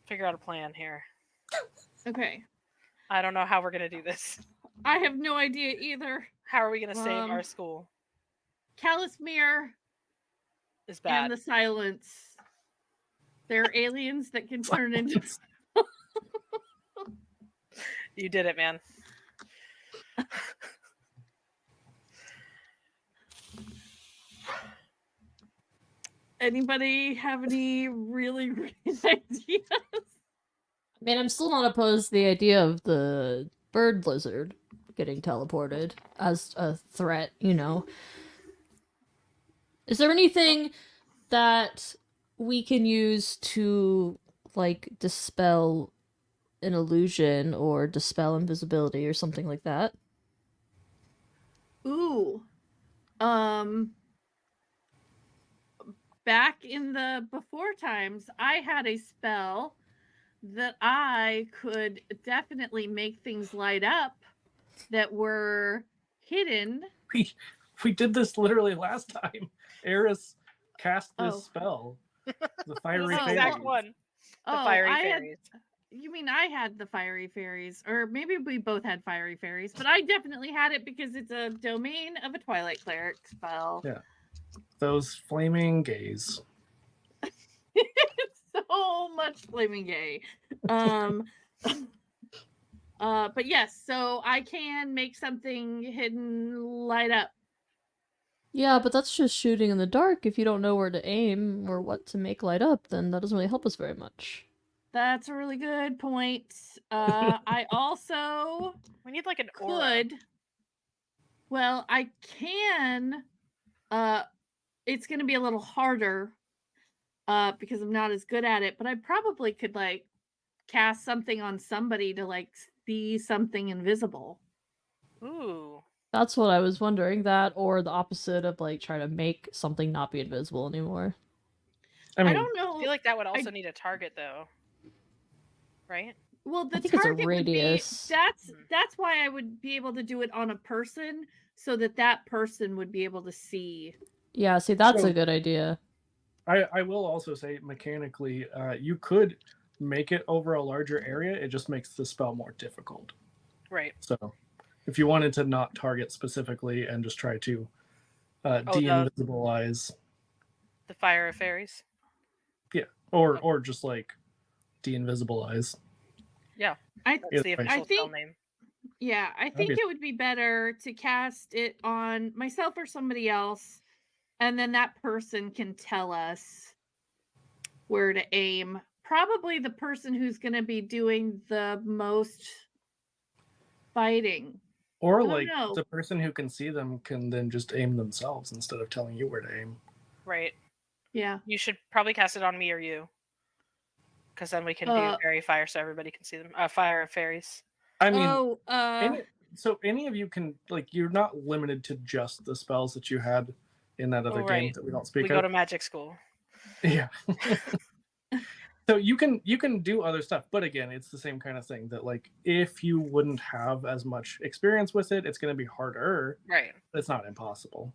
figure out a plan here. Okay. I don't know how we're gonna do this. I have no idea either. How are we gonna save our school? Callous Mirror Is bad. and the silence. There are aliens that can turn into You did it, man. Anybody have any really great ideas? I mean, I'm still not opposed to the idea of the bird lizard getting teleported as a threat, Is there anything that we can use to, like, dispel an illusion or dispel invisibility or something like that? Ooh. Back in the before times, I had a spell that I could definitely make things light up that were hidden. We did this literally last time. Eris cast this Oh. spell. The This fiery is the Oh, exact fairies. one. The Oh, fiery I had, fairies. you mean I had the fiery fairies, or maybe we both had fiery fairies, but I definitely had it because it's a domain of a Twilight Cleric spell. Yeah. Those flaming gays. So much flaming gay. But yes, so I can make something hidden light up. Yeah, but that's just shooting in the dark. If you don't know where to aim or what to make light up, then that doesn't really help us very much. That's a really good point. I also We need like an aura. could. Well, I can. It's going to be a little harder because I'm not as good at it, but I probably could like cast something on somebody to like see something invisible. Ooh. That's what I was wondering, that or the opposite of like trying to make something not be invisible anymore. I mean, I don't I know. feel like that would also need a target though. right? Well, the I think it's a target would be radius. that's why I would be able to do it on a person, so that person would be able to see. Yeah, see, that's So- a good idea. I will also say mechanically, you could make it over a larger area. It just makes the spell more difficult. Right. So, if you wanted to not target specifically and just try to Oh, de-invisibilize, The Fire of Fairies. or just like de-invisibilize. Yeah, I that's the Either way. official spell think- name. Yeah, I think it would be better to cast it on myself or somebody else, and then that person can tell us where to aim. Probably the person who's going to be doing the most fighting. Or I don't like know. the person who can see them can then just aim themselves instead of telling you where to aim. Right. Yeah. You should probably cast it on me or you, because then we can do fairy fire so everybody can see them. Fire of Fairies. I mean, any of you can, like, you're not limited to just the spells that you had in that other game right. that we don't speak We of. go to magic school. Yeah. So you can do other stuff, but again, it's the same kind of thing that, like, if you wouldn't have as much experience with it, it's going to be harder. Right. But it's not impossible,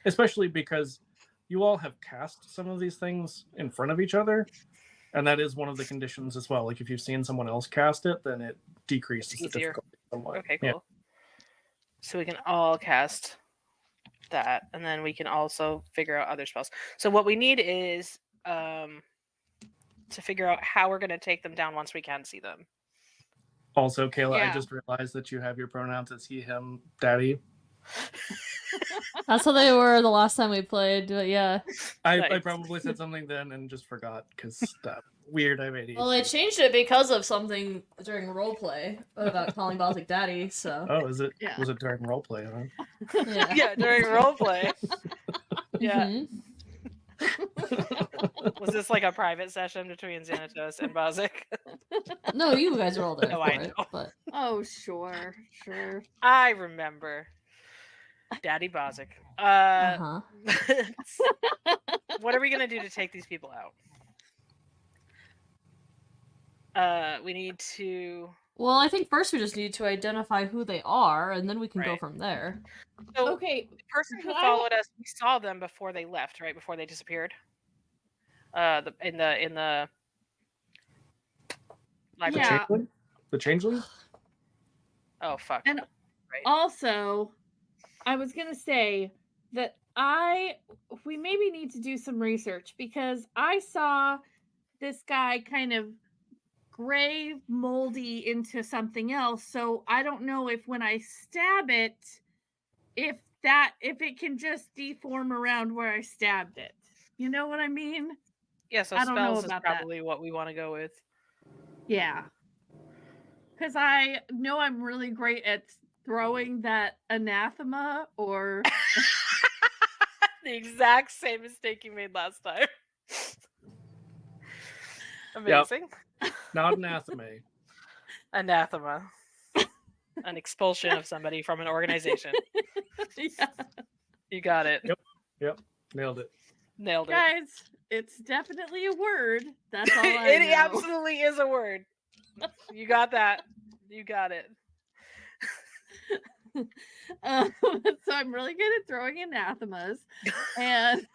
especially because you all have cast some of these things in front of each other, and that is one of the conditions as well. Like, if you've seen someone else cast it, then it decreases the Easier. difficulty somewhat. Okay, cool. Yeah. So we can all cast that, and then we can also figure out other spells. So what we need is to figure out how we're going to take them down once we can see them. Also, Kayla, I Yeah. just realized that you have your pronouns as he, him, daddy. That's how they were the last time we played, but yeah. I Nice. probably said something then and just forgot because that weird I made. Well, I changed it because of something during roleplay about calling Bazak daddy, so. Oh, is it? Yeah. Was it during roleplay? Huh? Yeah. Yeah, during roleplay. Yeah. Mhm. Was this like a private session between Xanatos and Bazak? No, you guys are all there No, for I it, know. but Oh, sure. I remember. Daddy Bazak. uh-huh. What are we gonna do to take these people out? We need to. Well, I think first we just need to identify who they are, and then we can go Right. from there. So Okay. the person who Could I- followed us, we saw them before they left, right? Before they disappeared. In the library. Yeah. Changeling? The changeling? Oh fuck. And Right. Also, I was going to say that we maybe need to do some research, because I saw this guy kind of gray moldy into something else. So I don't know if when I stab it, if it can just deform around where I stabbed it. You know what I mean? Yeah, so I don't know spells is about that. probably what we want to go with. Yeah. Because I know I'm really great at throwing that anathema or The exact same mistake you made last time. Amazing. Not anathema. Anathema. An expulsion of somebody from an organization. yeah. You got it. Yep. Nailed it. Nailed it. Guys, it's definitely a word. That's all I It know. absolutely is a word. You got that. You got it. So I'm really good at throwing anathemas, and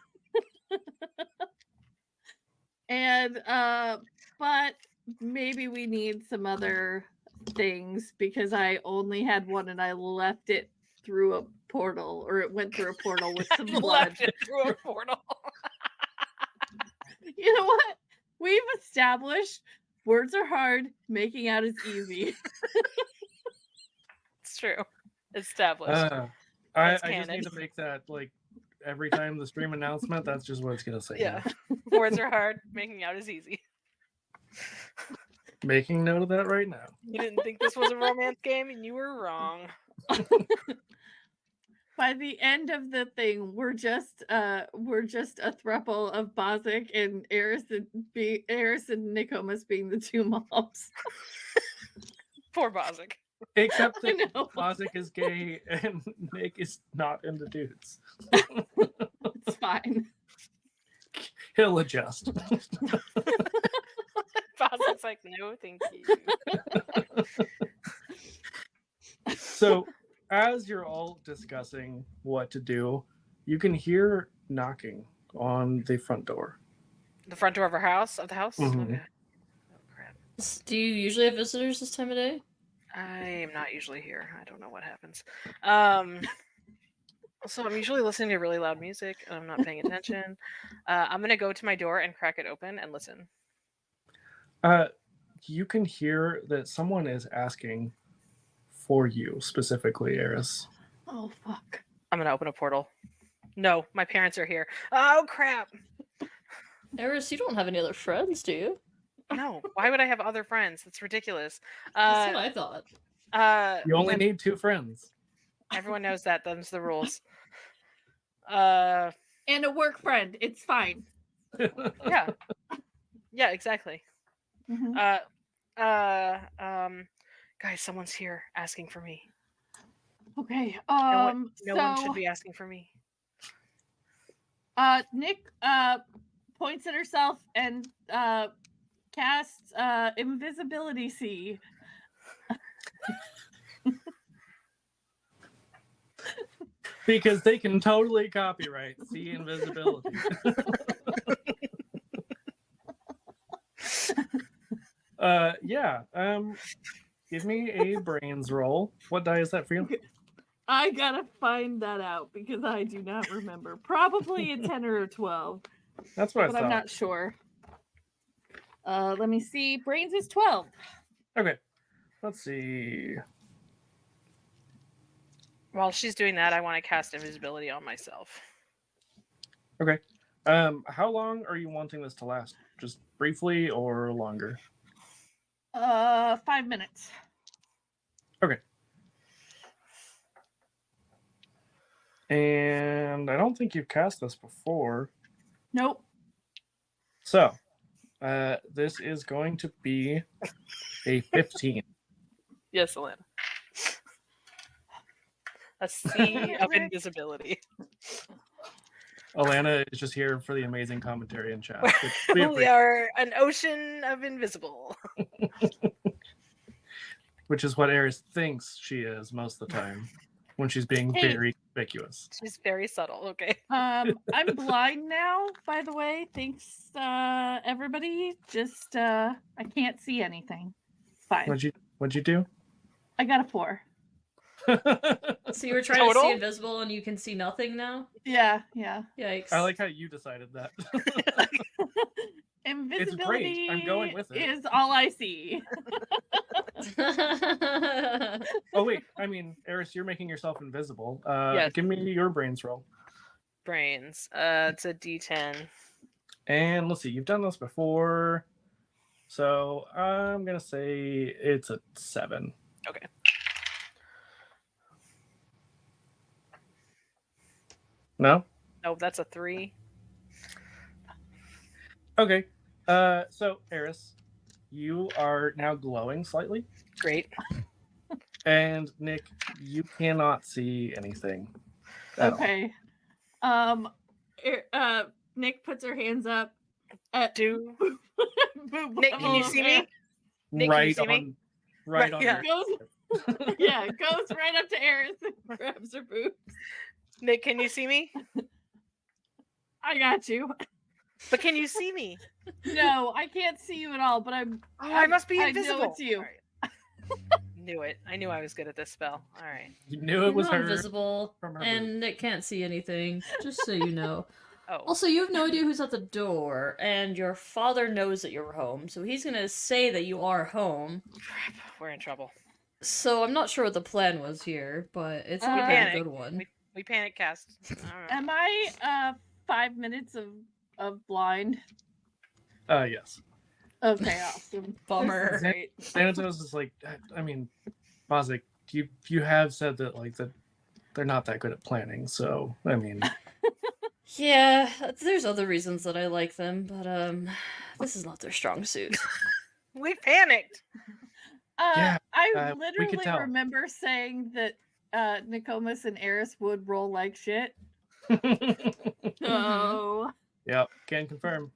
but maybe we need some other things, because I only had one and I left it through a portal, or it went through a portal with some blood. Left it through a portal. You know what? We've established words are hard, making out is easy. It's true. Established. I That's just canon. need to make that, like, every time the stream announcement, that's just what it's going to say. Yeah. now. Words are hard. Making out is easy. Making note of that right now. You didn't think this was a romance game, and you were wrong. By the end of the thing, we're just a throuple of Bazak and Eris and Nicomas being the two moms. Poor Bazak. Except I that know. Bazak is gay and Nick is not into dudes. It's fine. He'll adjust. Bazak's like, no, thank you. So, as you're all discussing what to do, you can hear knocking on the front door. The front door of our house? Of the house? Mhm. Okay. Oh, crap. Do you usually have visitors this time of day? I am not usually here. I don't know what happens. Also, I'm usually listening to really loud music and I'm not paying attention. I'm going to go to my door and crack it open and listen. You can hear that someone is asking for you specifically, Eris. Oh fuck. I'm going to open a portal. No, my parents are here. Oh, crap. Eris, you don't have any other friends, do you? No, why would I have other friends? That's ridiculous. That's what I thought. You only need 2 friends. Everyone knows that. Them's the rules. And a work friend. It's fine. Yeah. Yeah, exactly. Mhm. Guys, someone's here asking for me. Okay. No So one should be asking for me. Nick points at herself and casts invisibility sea. Because they can totally copyright see invisibility. Yeah. Give me a brains roll. What die is that for you? I gotta find that out because I do not remember. Probably a 10 or a 12, That's what I but thought. I'm not sure. Let me see. Brains is 12. Okay. Let's see. While she's doing that, I want to cast invisibility on myself. Okay. How long are you wanting this to last? Just briefly or longer? 5 minutes. Okay. And I don't think you've cast this before. Nope. So, this is going to be a 15. Yes, Elena. A sea of invisibility. Alana is just here for the amazing commentary in chat. We are an ocean of invisible. Which is what Eris thinks she is most of the time when she's being Hey. very conspicuous. She's very subtle, okay? I'm blind now, by the way. Thanks, everybody. Just I can't see anything. Fine. What'd you do? I got a 4. So you were trying to Total? see invisible and you can see nothing now? Yeah. Yikes. I like how you decided that. Invisibility I'm going with it. is all I see. Oh wait, I mean, Eris, you're making yourself invisible. Yes. Give me your brains roll. Brains. It's a D10. And let's see, you've done this before. So I'm gonna say it's a 7. Okay. No? No, that's a 3. Okay. So Eris, you are now glowing slightly. Great. And Nick, you cannot see anything. At all. Okay. Nick puts her hands up. Nick, can you see me? Nick, Right can you see on, me? right on. Yeah. your- Goes right up to Eris and grabs her boobs. Nick, can you see me? I got you. But can you see me? No, I can't see you at all, but I'm. Oh, I must be I invisible. know it's you. All right. Knew it. I knew I was good at this spell. All right. You knew You're it was not her. invisible, from her and Nick can't see anything, just so you know. Oh. Also, you have no idea who's at the door, and your father knows that you're home, so he's gonna say that you are home. Crap. We're in trouble. So I'm not sure what the plan was here, but it's a We very panic. good one. We panic cast. Am I 5 minutes of blind? Yes. Okay, awesome. Bummer. This is great. Thanatos is like, I mean, Bazak, you have said that like that they're not that good at planning. So I mean, Yeah, there's other reasons that I like them, but this is not their strong suit. We panicked. Yeah, I we could literally tell. remember saying that Nicomas and Eris would roll like shit. So Yep, can confirm.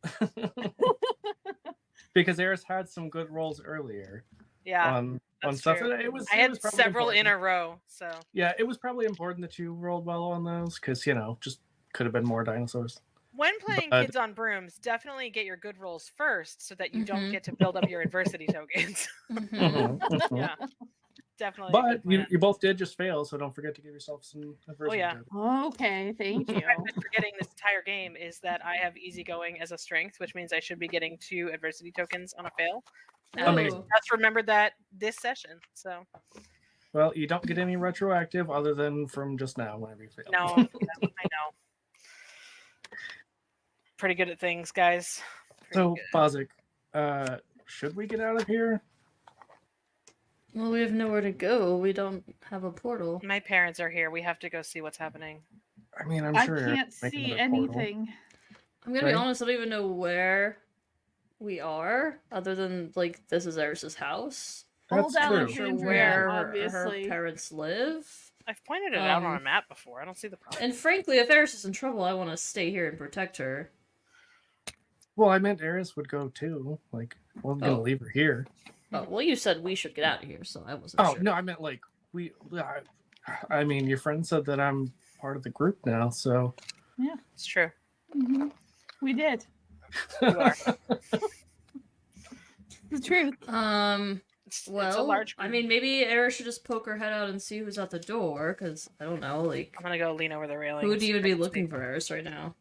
because Eris had some good rolls earlier. Yeah, on that's stuff. true. It was. I it had was probably several important. in a row, so Yeah, it was probably important that you rolled well on those because just could have been more dinosaurs. when playing But- Kids on Brooms, definitely get your good rolls first so that you don't Mhm. get to build up your adversity tokens. Mhm. Yeah. Yeah, definitely. a But good plan. you both did just fail, so don't forget to give yourself some adversity. yeah. tokens. Okay, thank you. I've been forgetting this entire game is that I have easygoing as a strength, which means I should be getting 2 adversity tokens on a fail. Amazing. Ooh. Just remembered that this session. So Well, you don't get any retroactive other than from just now whenever you fail. no, yeah, I know. Pretty good at things, guys. Pretty So, good. Bazak, should we get out of here? Well, we have nowhere to go. We don't have a portal. My parents are here. We have to go see what's happening. I mean, I'm I sure can't Eric's making see another portal. anything. I'm gonna be Right. honest, I don't even know where we are, other than, like, this is Eris's house. That's Old true. I'm not sure Alexandria, where her obviously. parents live. I've pointed it out on a Um, map before. I don't see the problem. And frankly, if Eris is in trouble, I want to stay here and protect her. Well, I meant Eris would go too. Like, I wasn't gonna Oh. leave her here. Oh, well, you said we should get out of here, so I wasn't Oh sure. no, I meant like I mean, your friend said that I'm part of the group now, so It's true. Hmm. We did. You are. The truth. It's a Well, large I group. mean, maybe Eris should just poke her head out and see who's at the door, because, I don't know, like, I'm gonna go lean over the railing. who would and see even if I be can looking see. for Eris right now?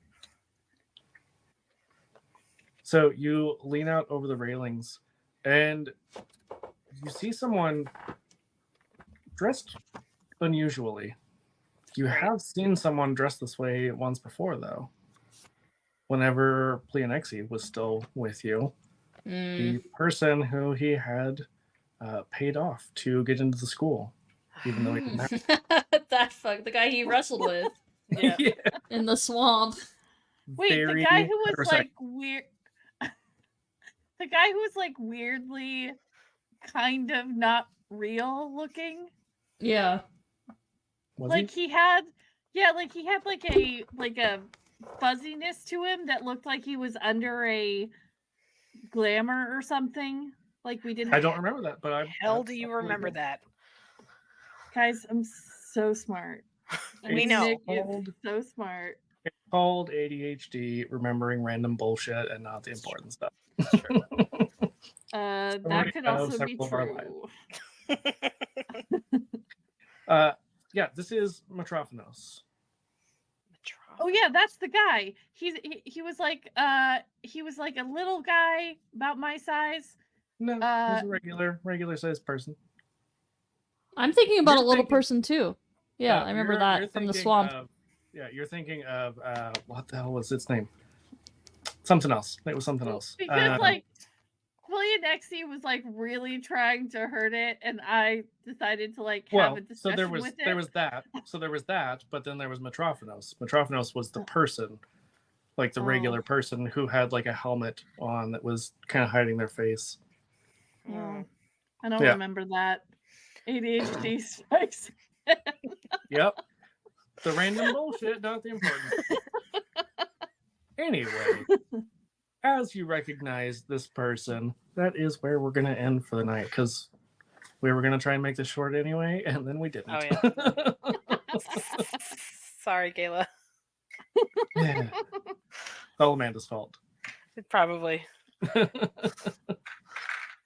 So you lean out over the railings and you see someone dressed unusually. You Right. have seen someone dressed this way once before, though. Whenever Pleonexi was still with you, the person who he had paid off to get into the school, even though he didn't have The guy he wrestled with Yeah. yeah, in the swamp. Wait, very the guy who was heterosexual. like weird. The guy who was like weirdly, kind of not real looking. Yeah. Was Like he? he had like a fuzziness to him that looked like he was under a glamour or something. Like we didn't. I don't remember that, but I Hell do you remember that? Guys, I'm so smart. We know. Nick is Called- so smart. It's called ADHD, remembering random bullshit and not the important stuff. That Story could of also be several of our true. Yeah, this is Metrophonos. Oh yeah, that's the guy. He was like a little guy about my size. No, he's a regular sized person. I'm thinking about You're a little thinking- person, too. Yeah, I remember you're that from the thinking swamp. You're thinking of what the hell was its name? Something else. It was something else. Because like Pleonexi was like really trying to hurt it, and I decided to like have a discussion with it. there was that, but then there was Metrophonos. Metrophonos was the person, like the regular person who had like a helmet on that was kind of hiding their face. Oh, I don't Yeah. remember that. ADHD spikes. Yep. The random bullshit, not the important. Anyway, as you recognize this person, that is where we're going to end for the night because we were going to try and make this short anyway, and then we didn't. Oh, Sorry, Gayla. Yeah. It's all Amanda's fault. Probably.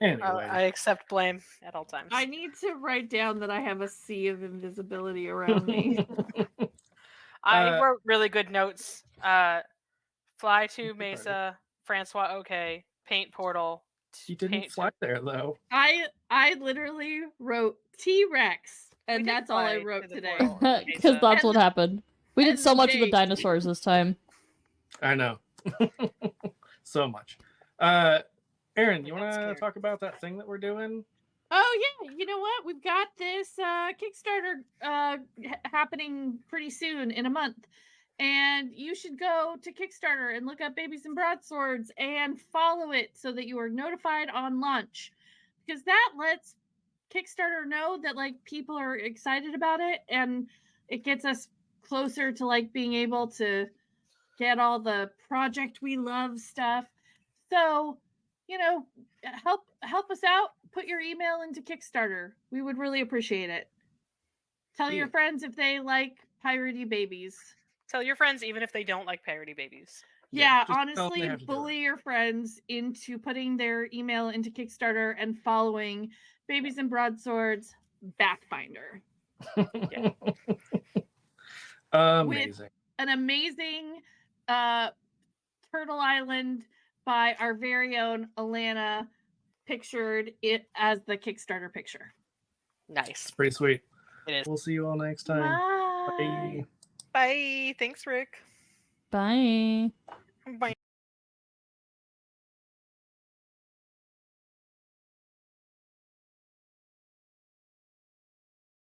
Anyway, I accept blame at all times. I need to write down that I have a sea of invisibility around me. I wrote really good notes. Fly to Mesa, Francois OK, paint portal. you didn't paint fly there though. I literally wrote T-Rex, We and did that's all I fly to wrote the today. portal. Because that's what happened. We did and so the much of the date. dinosaurs this time. I know. So much. Aaron, you I got want to scared. talk about that thing that we're doing? Oh yeah, you know what? We've got this Kickstarter happening pretty soon in a month. And you should go to Kickstarter and look up Babies and Broadswords and follow it so that you are notified on launch. Because that lets Kickstarter know that like people are excited about it, and it gets us closer to like being able to get all the project we love stuff. So help us out. Put your email into Kickstarter. We would really appreciate it. Tell your friends if they like piratey babies. Tell your friends even if they don't like parody babies. Yeah, just tell them honestly, they have to do bully your friends into putting their email into Kickstarter and following Babies and Broadswords Backbinder. Yeah. Amazing. An amazing Turtle Island by our very own Alana pictured it as the Kickstarter picture. Nice. It's pretty sweet. It is. We'll see you all next time. Bye. Bye. Bye. Thanks, Rick. Bye. Bye.